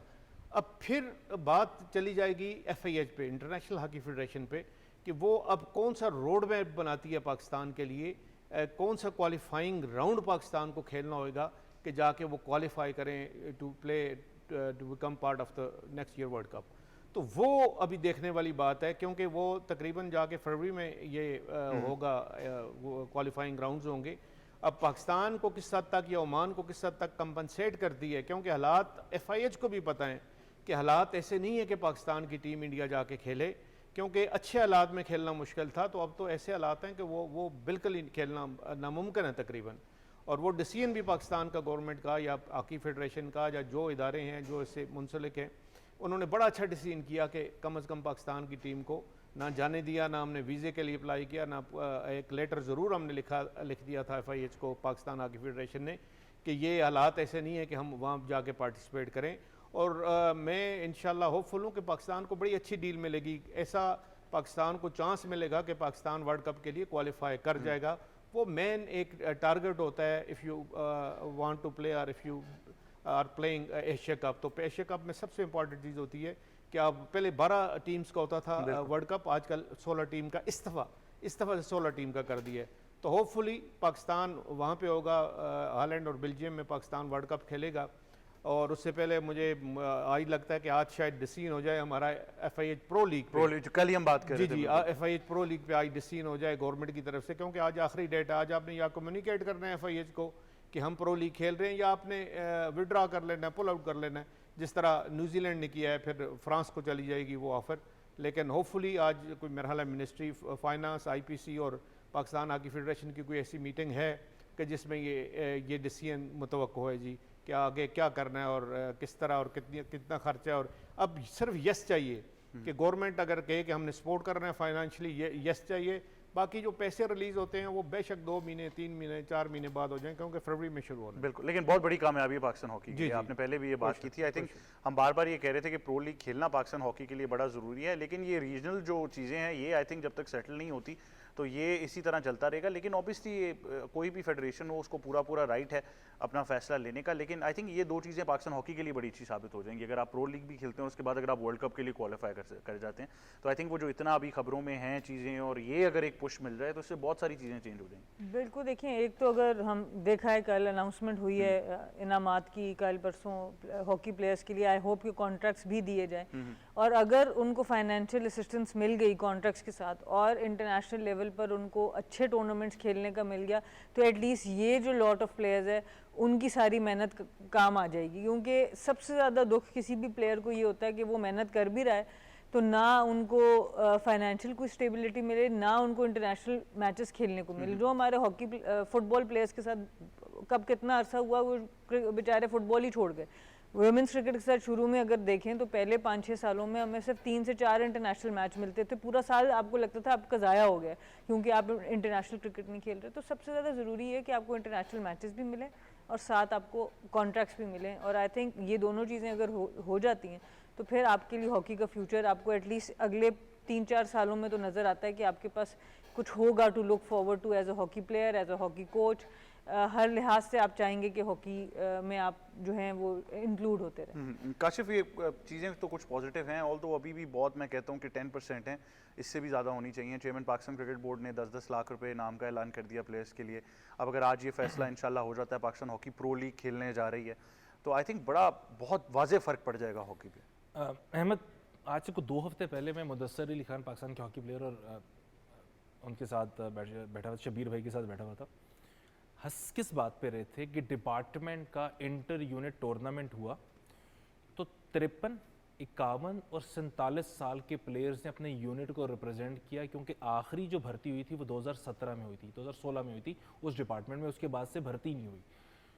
अब फिर बात चली जाएगी FIH पे, इंटरनेशनल हॉकी फेडरेशन पे, कि वो अब कौन सा रोड मैप बनाती है पाकिस्तान के लिए, कौन सा क्वालिफाइंग राउंड पाकिस्तान को खेलना होगा कि जाके वो क्वालिफाई करें to play to become part of the next year world cup. तो वो अभी देखने वाली बात है, क्योंकि वो तकरीबन जाके फरवरी में ये होगा, क्वालिफाइंग राउंड्स होंगे। अब पाकिस्तान को किस हद तक या ओमान को किस हद तक कंपनसेट करती है, क्योंकि हालात FIH को भी पता है कि हालात ऐसे नहीं है कि पाकिस्तान की टीम इंडिया जाके खेले, क्योंकि अच्छे हालात में खेलना मुश्किल था, तो अब तो ऐसे हालात हैं कि वो बिल्कुल ही खेलना नामुमकिन है तकरीबन। और वो डिसीजन भी पाकिस्तान का गवर्नमेंट का या हॉकी फेडरेशन का या जो इदारे हैं जो इससे मुंसलिक हैं, उन्होंने बड़ा अच्छा डिसीजन किया कि कम से कम पाकिस्तान की टीम को ना जाने दिया, ना हमने वीज़े के लिए अप्लाई किया, ना एक लेटर ज़रूर हमने लिख दिया था FIH को, पाकिस्तान हॉकी फेडरेशन ने, कि ये हालात ऐसे नहीं है कि हम वहाँ जाके पार्टिसिपेट करें। और मैं इंशाल्लाह होपफुल हूँ कि पाकिस्तान को बड़ी अच्छी डील मिलेगी, ऐसा पाकिस्तान को चांस मिलेगा कि पाकिस्तान वर्ल्ड कप के लिए क्वालिफाई कर जाएगा। वो मेन एक टारगेट होता है, if you want to play और if you are playing Asia cup. तो एशिया कप में सबसे इंपॉर्टेंट चीज़ होती है कि आप पहले 12 टीम्स का होता था वर्ल्ड कप, आजकल 16 टीम का इस दफ़ा से 16 टीम का कर दिया है। तो होपफुली पाकिस्तान वहाँ पे होगा, हॉलैंड और बेल्जियम में पाकिस्तान वर्ल्ड कप खेलेगा। और उससे पहले मुझे आज लगता है कि आज शायद डिसीजन हो जाए हमारा FIH प्रो लीग कल ही हम बात कर रहे थे। जी FIH प्रो लीग पे आज डिसीजन हो जाए गवर्नमेंट की तरफ से, क्योंकि आज आखिरी डेट है। आज आपने या कम्युनिकेट करना है FIH को कि हम प्रो लीग खेल रहे हैं, या आपने विड्रा कर लेना है, पुल आउट कर लेना है, जिस तरह न्यूजीलैंड ने किया है, फिर फ्रांस को चली जाएगी वो ऑफ़र। लेकिन होपफुली आज कोई मरहला मिनिस्ट्री फाइनेंस, IPC और पाकिस्तान हॉकी फेडरेशन की कोई ऐसी मीटिंग है कि जिसमें ये डिसीजन मुतवक्को है जी कि आगे क्या करना है और किस तरह और कितना खर्चा है। और अब सिर्फ यस चाहिए कि गवर्नमेंट अगर कहे कि हमने सपोर्ट करना है फाइनेंशियली, ये यस चाहिए। बाकी जो पैसे रिलीज होते हैं वो बेशक 2 महीने 3 महीने 4 महीने बाद हो जाएं, क्योंकि फरवरी में शुरू होना है। बिल्कुल, लेकिन बहुत बड़ी कामयाबी है पाकिस्तान हॉकी की। आपने पहले भी ये बात की थी। आई थिंक हम बार बार ये कह रहे थे कि प्रो लीग खेलना पाकिस्तान हॉकी के लिए बड़ा ज़रूरी है, लेकिन ये रीजनल जो चीज़ें हैं ये आई थिंक जब तक सेटल नहीं होती तो ये इसी तरह चलता रहेगा। लेकिन ऑब्वियसली ये कोई भी फेडरेशन हो उसको पूरा राइट है अपना फैसला लेने का। लेकिन आई थिंक ये दो चीज़ें पाकिस्तान हॉकी के लिए बड़ी अच्छी साबित हो जाएंगी। अगर आप प्रो लीग भी खेलते हैं उसके बाद अगर आप वर्ल्ड कप के लिए क्वालिफाई कर जाते हैं तो आई थिंक वो जो इतना अभी खबरों में हैं चीज़ें, और ये अगर एक पुश मिल जाए तो इससे बहुत सारी चीज़ें चेंज हो जाएंगी। बिल्कुल, देखिए एक तो अगर हम देखा है कल अनाउंसमेंट हुई है इनामात की, कल परसों हॉकी प्लेयर्स के लिए आई होप कि कॉन्ट्रैक्ट्स भी दिए जाएं, और अगर उनको फाइनेंशियल असिस्टेंस मिल गई कॉन्ट्रैक्ट्स के साथ और इंटरनेशनल लेवल पर उनको अच्छे टूर्नामेंट्स खेलने का मिल गया, तो एटलीस्ट ये जो लॉट ऑफ प्लेयर्स है उनकी सारी मेहनत काम आ जाएगी। क्योंकि सबसे ज़्यादा दुख किसी भी प्लेयर को ये होता है कि वो मेहनत कर भी रहा है तो ना उनको फाइनेंशियल कोई स्टेबिलिटी मिले, ना उनको इंटरनेशनल मैचेस खेलने को मिले। जो हमारे हॉकी फुटबॉल प्लेयर्स के साथ कब कितना अरसा हुआ वो बेचारे फुटबॉल ही छोड़ गए, वुमेंस क्रिकेट के साथ शुरू में अगर देखें तो पहले 5-6 सालों में हमें सिर्फ 3 से 4 इंटरनेशनल मैच मिलते थे, पूरा साल आपको लगता था आपका ज़ाया हो गया क्योंकि आप इंटरनेशनल क्रिकेट नहीं खेल रहे। तो सबसे ज़्यादा ज़रूरी है कि आपको इंटरनेशनल मैचेस भी मिलें और साथ आपको कॉन्ट्रैक्ट्स भी मिलें, और आई थिंक ये दोनों चीज़ें अगर हो जाती हैं तो फिर आपके लिए हॉकी का फ्यूचर आपको एटलीस्ट अगले 3-4 सालों में तो नज़र आता है कि आपके पास कुछ होगा to look forward to as a hockey player, as a hockey coach. हर लिहाज से आप चाहेंगे कि हॉकी में आप जो हैं वो इंक्लूड होते रहें। काशिफ, ये चीज़ें तो कुछ पॉजिटिव हैं, ऑल तो अभी भी बहुत, मैं कहता हूँ कि 10% हैं, इससे भी ज़्यादा होनी चाहिए। चेयरमैन पाकिस्तान क्रिकेट बोर्ड ने 10-10 लाख रुपए इनाम का ऐलान कर दिया प्लेयर्स के लिए। अब अगर आज ये फैसला इंशाल्लाह हो जाता है, पाकिस्तान हॉकी प्रो लीग खेलने जा रही है, तो आई थिंक बड़ा बहुत वाज़ेह फ़र्क पड़ जाएगा हॉकी पे। अहमद, आज से कुछ 2 हफ्ते पहले मैं मुदस्सर अली खान, पाकिस्तान के हॉकी प्लेयर, और उनके साथ बैठा हुआ, शबीर भाई के साथ बैठा हुआ था। हंस किस बात पे रहे थे कि डिपार्टमेंट का इंटर यूनिट टूर्नामेंट हुआ तो 53, 51 और 47 साल के प्लेयर्स ने अपने यूनिट को रिप्रेजेंट किया, क्योंकि आखिरी जो भर्ती हुई थी वो 2017 में हुई थी, 2016 में हुई थी उस डिपार्टमेंट में, उसके बाद से भर्ती नहीं हुई।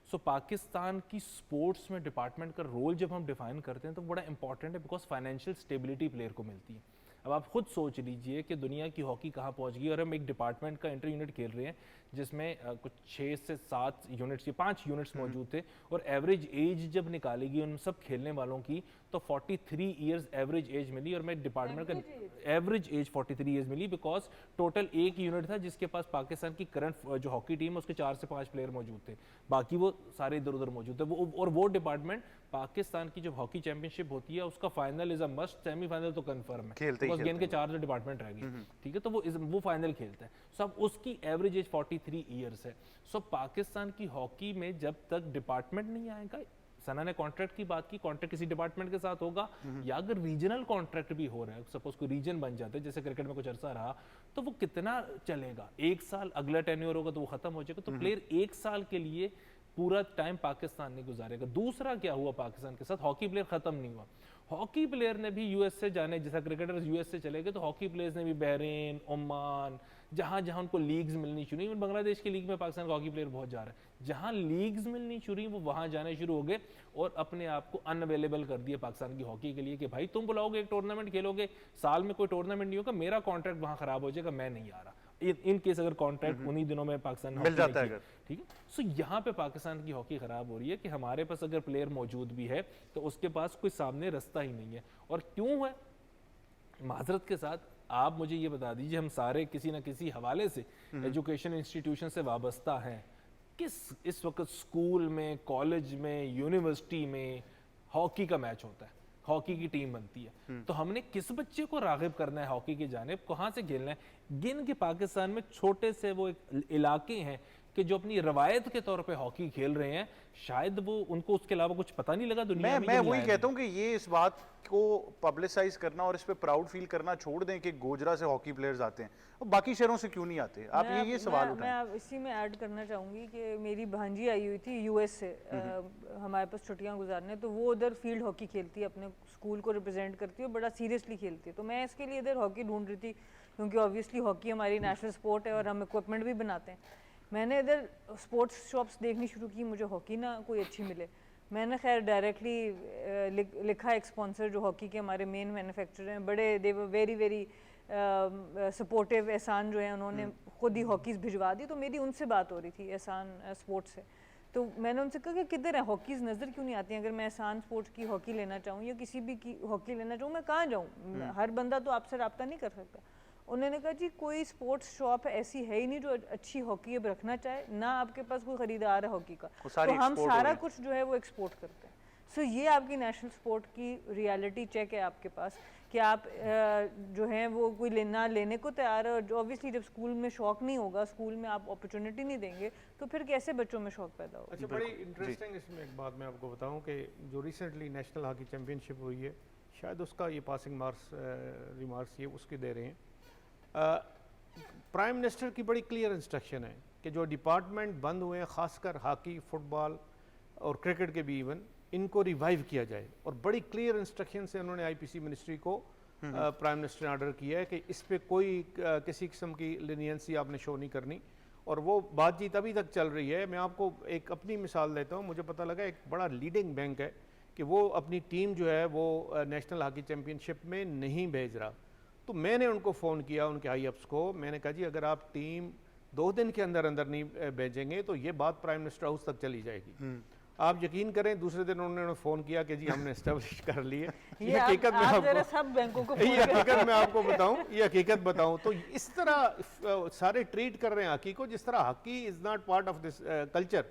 सो पाकिस्तान की स्पोर्ट्स में डिपार्टमेंट का रोल जब हम डिफाइन करते हैं तो बड़ा इंपॉर्टेंट है, बिकॉज फाइनेंशियल स्टेबिलिटी प्लेयर को मिलती है। अब आप खुद सोच लीजिए कि दुनिया की हॉकी कहाँ पहुँच गई, और हम एक डिपार्टमेंट का इंटर यूनिट खेल रहे हैं जिसमें कुछ 6 से 7 यूनिट्स या 5 यूनिट्स मौजूद थे, और एवरेज एज जब निकालेगी उन सब खेलने वालों की तो 43 ईयर्स एवरेज एज मिली, और मैं डिपार्टमेंट का एवरेज एज 43 ईयर्स मिली, बिकॉज टोटल एक यूनिट था जिसके पास पाकिस्तान की करंट जो हॉकी टीम है उसके 4 से 5 प्लेयर मौजूद थे, बाकी वो सारे इधर उधर मौजूद थे। और वो डिपार्टमेंट पाकिस्तान की जब हॉकी चैंपियनशिप होती है उसका final is a must, semifinal तो कंफर्म है, खेलते ही गेम के 4 जो डिपार्टमेंट रह गए, ठीक है, तो वो फाइनल खेलते हैं। सो अब उसकी एवरेज एज 43 ईयर्स है। सो पाकिस्तान की हॉकी में जब तक डिपार्टमेंट नहीं आएगा, सना ने कॉन्ट्रैक्ट की बात की, कॉन्ट्रैक्ट किसी डिपार्टमेंट के साथ होगा, या अगर रीजनल कॉन्ट्रैक्ट भी हो रहा है, सपोज कोई रीजन बन जाते हैं जैसे क्रिकेट में कुछ अरसा रहा, तो वो कितना चलेगा, 1 साल, अगला टेन्योर होगा तो वो खत्म हो जाएगा। तो प्लेयर 1 साल के लिए पूरा टाइम पाकिस्तान नहीं गुजारेगा। दूसरा क्या हुआ पाकिस्तान के साथ, हॉकी प्लेयर खत्म नहीं हुआ, हॉकी प्लेयर ने भी यूएस से जाने, जैसा क्रिकेटर्स यूएस से चले गए तो हॉकी प्लेयर्स ने भी बहरीन, ओमान, जहाँ जहाँ उनको लीग्स मिलनी शुरू हुई, बांग्लादेश की लीग में पाकिस्तान का हॉकी प्लेयर बहुत जा रहा है, जहाँ लीग्स मिलनी शुरू हुई वो वहाँ जाने शुरू हो गए और अपने आप को अनअवेलेबल कर दिया पाकिस्तान की हॉकी के लिए कि भाई तुम बुलाओगे, एक टूर्नामेंट खेलोगे, साल में कोई टूर्नामेंट नहीं होगा, मेरा कॉन्ट्रैक्ट वहाँ खराब हो जाएगा, मैं नहीं आ रहा। इन केस अगर कॉन्ट्रैक्ट उन्हीं दिनों में पाकिस्तान मिल जाता है, ठीक है। सो यहाँ पे पाकिस्तान की हॉकी खराब हो रही है कि हमारे पास अगर प्लेयर मौजूद भी है तो उसके पास कोई सामने रास्ता ही नहीं है। और क्यों है, माजरत के साथ आप मुझे ये बता दीजिए, हम सारे किसी न किसी हवाले से एजुकेशन इंस्टीट्यूशन से वाबस्ता हैं, किस इस वक्त स्कूल में, कॉलेज में, यूनिवर्सिटी में हॉकी का मैच होता है, हॉकी की टीम बनती है, तो हमने किस बच्चे को रागिब करना है हॉकी की जानिब, कहाँ से खेलना है? गिन के पाकिस्तान में छोटे से वो इलाके हैं कि जो अपनी रवायत के तौर पे हॉकी खेल रहे हैं, शायद वो उनको उसके अलावा कुछ पता नहीं लगा दुनिया में। मैं वही कहता हूँ कि ये इस बात को पब्लिसाइज करना और इस पे प्राउड फील करना छोड़ दें कि गोजरा से हॉकी प्लेयर्स आते हैं और बाकी शहरों से क्यों नहीं आते। आप ये सवाल उठाएं। मैं इसी में ऐड करना चाहूँगी कि मेरी भांजी आई हुई थी यूएस से हमारे पास छुट्टियाँ गुजारने, तो वो उधर फील्ड हॉकी खेलती है, अपने स्कूल को रिप्रेजेंट करती है और बड़ा सीरियसली खेलती है। तो मैं इसके लिए इधर हॉकी ढूंढ रही थी क्योंकि ऑब्वियसली हॉकी हमारी नेशनल स्पोर्ट है और हम इक्विपमेंट भी बनाते हैं। मैंने इधर स्पोर्ट्स शॉप्स देखनी शुरू की, मुझे हॉकी ना कोई अच्छी मिले। मैंने खैर डायरेक्टली लिखा एक स्पॉन्सर जो हॉकी के हमारे मेन मैन्युफैक्चरर हैं, बड़े दे वर वेरी वेरी सपोर्टिव। एहसान जो है उन्होंने खुद ही हॉकीज़ भिजवा दी, तो मेरी उनसे बात हो रही थी एहसान स्पोर्ट्स से। तो मैंने उनसे कहा कि किधर है हॉकीज़, नज़र क्यों नहीं आती हैं? अगर मैं एहसान स्पोर्ट्स की हॉकी लेना चाहूँ या किसी भी की हॉकी लेना चाहूँ, मैं कहाँ जाऊँ? हर बंदा तो आपसे रब्ता नहीं कर सकता। उन्होंने कहा जी कोई स्पोर्ट्स शॉप ऐसी है ही नहीं जो अच्छी हॉकी अब रखना चाहे, ना आपके पास कोई खरीदार है हॉकी का, तो हम सारा कुछ जो है वो एक्सपोर्ट करते हैं। सो ये आपकी नेशनल स्पोर्ट की रियलिटी चेक है आपके पास कि आप जो है वो कोई लेने को तैयार है। और ऑब्वियसली जब स्कूल में शौक नहीं होगा, स्कूल में आप अपॉर्चुनिटी नहीं देंगे, तो फिर कैसे बच्चों में शौक पैदा होगा? अच्छा, बड़ी इंटरेस्टिंग इसमें एक बात मैं आपको बताऊं कि जो रिसेंटली नेशनल हॉकी चैम्पियनशिप हुई है, शायद उसका ये पासिंग रिमार्क्स ये उसके दे रहे हैं। प्राइम मिनिस्टर की बड़ी क्लियर इंस्ट्रक्शन है कि जो डिपार्टमेंट बंद हुए हैं, ख़ासकर हॉकी, फुटबॉल और क्रिकेट के भी इवन, इनको रिवाइव किया जाए। और बड़ी क्लियर इंस्ट्रक्शन से उन्होंने आईपीसी मिनिस्ट्री को प्राइम मिनिस्टर ने ऑर्डर किया है कि इस पर कोई किसी किस्म की लीनियंसी आपने शो नहीं करनी। और वो बातचीत अभी तक चल रही है। मैं आपको एक अपनी मिसाल देता हूँ। मुझे पता लगा एक बड़ा लीडिंग बैंक है कि वो अपनी टीम जो है वो नेशनल हॉकी चैम्पियनशिप में नहीं भेज रहा। तो मैंने उनको फ़ोन किया, उनके आई एफ्स को, मैंने कहा जी अगर आप टीम 2 दिन के अंदर अंदर नहीं भेजेंगे तो ये बात प्राइम मिनिस्टर हाउस तक चली जाएगी। आप यकीन करें दूसरे दिन उन्होंने फ़ोन किया कि जी हमने एस्टेब्लिश कर लिए। ये हकीकत में आप जरा आपको सब बैंकों को ये हकीकत मैं आपको बताऊं, ये हकीकत बताऊं तो इस तरह सारे ट्रीट कर रहे हैं हॉकी को जिस तरह hockey is not part of this culture.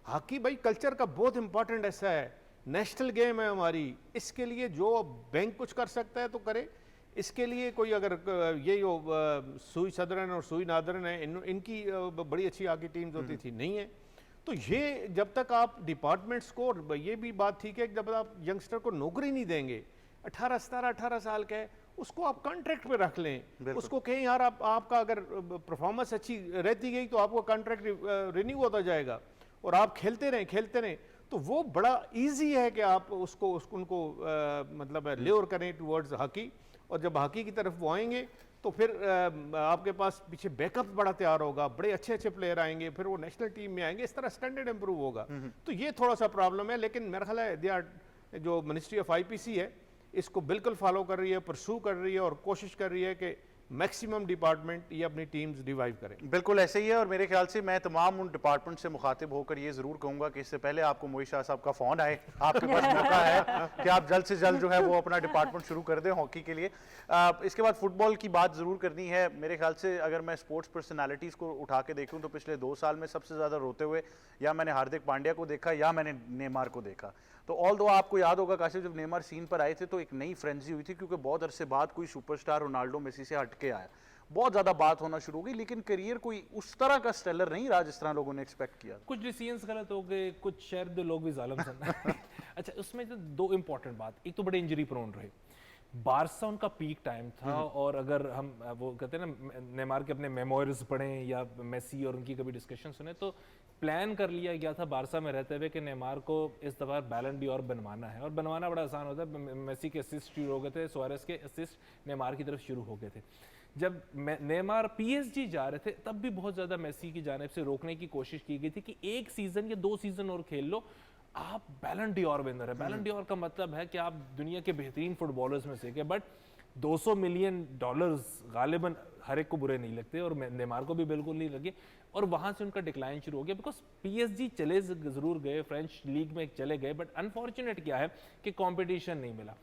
Hockey भाई कल्चर का बहुत इंपॉर्टेंट हिस्सा है, नेशनल गेम है हमारी। इसके लिए जो बैंक कुछ कर सकता है तो करे। इसके लिए कोई अगर ये जो सुई सदरन और सुई नादरन है इनकी बड़ी अच्छी हॉकी टीम्स होती थी, नहीं है। तो ये जब तक आप डिपार्टमेंट्स को, ये भी बात ठीक है कि जब आप यंगस्टर को नौकरी नहीं देंगे, 18 साल का है, उसको आप कॉन्ट्रैक्ट पे रख लें, उसको कहें यार आपका अगर परफॉर्मेंस अच्छी रहती गई तो आपको कॉन्ट्रैक्ट रिन्यू होता जाएगा और आप खेलते रहें। तो वो बड़ा इजी है कि आप उनको मतलब ल्योर करें टुवर्ड्स हॉकी। और जब हॉकी की तरफ वो आएंगे तो फिर आपके पास पीछे बैकअप बड़ा तैयार होगा, बड़े अच्छे प्लेयर आएंगे, फिर वो नेशनल टीम में आएंगे, इस तरह स्टैंडर्ड इंप्रूव होगा। तो ये थोड़ा सा प्रॉब्लम है, लेकिन मेरा ख्याल है जो मिनिस्ट्री ऑफ आईपीसी है इसको बिल्कुल फॉलो कर रही है, परसू कर रही है और कोशिश कर रही है कि मैक्सिमम डिपार्टमेंट ये अपनी टीम्स रिवाइव करें। बिल्कुल ऐसे ही है। और मेरे ख्याल से मैं तमाम उन डिपार्टमेंट से मुखातिब होकर ये ज़रूर कहूँगा कि इससे पहले आपको मोहित शाह साहब का फ़ोन आए, आपके पास मौका है कि आप जल्द से जल्द जो है वो अपना डिपार्टमेंट शुरू कर दें हॉकी के लिए। इसके बाद फुटबॉल की बात ज़रूर करनी है। मेरे ख्याल से अगर मैं स्पोर्ट्स पर्सनैलिटीज़ को उठा के देखूँ तो पिछले 2 साल में सबसे ज़्यादा रोते हुए या मैंने हार्दिक पांड्या को देखा या मैंने नेमार को देखा। तो ऑल दो आपको याद होगा काशिफ, जब नेमार सीन पर आए थे तो एक नई फ्रेंजी हुई थी क्योंकि बहुत अरसे बाद कोई सुपरस्टार रोनाल्डो मेसी से हटके आया, बहुत ज्यादा बात होना शुरू हो गई, लेकिन करियर कोई उस तरह का स्टेलर नहीं रहा जिस तरह लोगों ने एक्सपेक्ट किया। कुछ डिसीजंस गलत हो गए, कुछ शायद लोग भी जालिम समझे। अच्छा, उसमें जो 2 इंपॉर्टेंट बात, एक तो बड़े इंजरी प्रोन रहे, बारसा उनका पीक टाइम था। और अगर हम वो कहते हैं ना नेमार के अपने मेमोरीज पढ़ें या मेसी और उनकी कभी डिस्कशन सुने तो प्लान कर लिया गया था बारसा में रहते हुए कि नेमार को इस दफ़ा बैलन डी'ओर बनवाना है, और बनवाना बड़ा आसान होता है। मेसी के असिस्ट शुरू हो गए थे, सुआरेस के असिस्ट नेमार की तरफ शुरू हो गए थे। जब नेमार पीएसजी जा रहे थे तब भी बहुत ज़्यादा मेसी की जानिब से रोकने की कोशिश की गई थी कि 1 सीज़न या 2 सीज़न और खेल लो, आप बैलन डी'ओर विनर है। बैलन डी'ओर का मतलब है कि आप दुनिया के बेहतरीन फुटबॉलर्स में से, बट $200 मिलियन गालिबन हर एक को बुरे नहीं लगते और नेमार को भी बिल्कुल नहीं लगे। और वहाँ से उनका डिक्लाइन शुरू हो गया, बिकॉज पीएसजी चले ज़रूर गए, फ्रेंच लीग में चले गए, बट अनफॉर्चुनेट क्या है कि कंपटीशन नहीं मिला।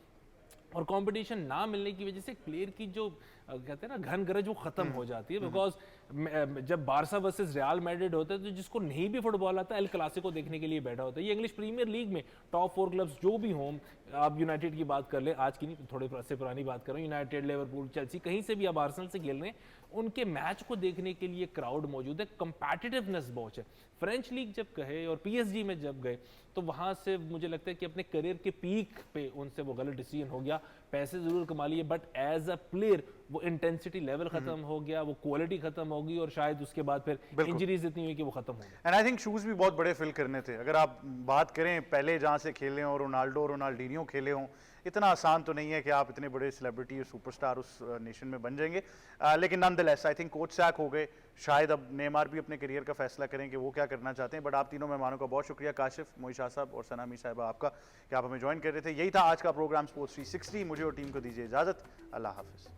और कंपटीशन ना मिलने की वजह से प्लेयर की जो कहते हैं ना घन गरज वो खत्म हो जाती है। बिकॉज जब बारसा वर्सेस रियल मैड्रिड होता है तो जिसको नहीं भी फुटबॉल आता है एल क्लासिको देखने के लिए बैठा होता है। ये इंग्लिश प्रीमियर लीग में टॉप 4 क्लब्स जो भी हों, आप यूनाइटेड की बात कर ले, आज की नहीं थोड़े से पुरानी बात कर रहा हूँ, यूनाइटेड, लिवरपूल, चेल्सी, कहीं से भी आप आर्सेनल से खेल रहे हैं, उनके मैच को देखने के लिए क्राउड मौजूद है, कंपैटिटिवनेस बहुत है। फ्रेंच लीग जब कहे और पीएसजी में जब गए तो वहाँ से मुझे लगता है कि अपने करियर के पीक पे उनसे वो गलत डिसीजन हो गया। पैसे जरूर कमा लिए बट एज अ प्लेयर वो इंटेंसिटी लेवल खत्म हो गया, वो क्वालिटी खत्म हो गई और शायद उसके बाद फिर इंजरीज इतनी हुई कि वो खत्म हो गया। एंड आई थिंक शूज भी बहुत बड़े फिल करने थे। अगर आप बात करें पहले जहाँ से खेले हों, रोनाल्डो रोनाल्डीनियो खेले हों, इतना आसान तो नहीं है कि आप इतने बड़े सेलिब्रिटी और सुपरस्टार उस नेशन में बन जाएंगे। लेकिन nonetheless I think coach sack हो गए, शायद अब नेमार भी अपने करियर का फैसला करें कि वो क्या करना चाहते हैं। बट आप तीनों मेहमानों का बहुत शुक्रिया, काशिफ, मोहित शाह साहब और सना मीर साहिबा आपका, कि आप हमें ज्वाइन कर रहे थे। यही था आज का प्रोग्राम स्पोर्ट्स 360। मुझे और टीम को दीजिए इजाज़त। अल्लाह हाफिज़।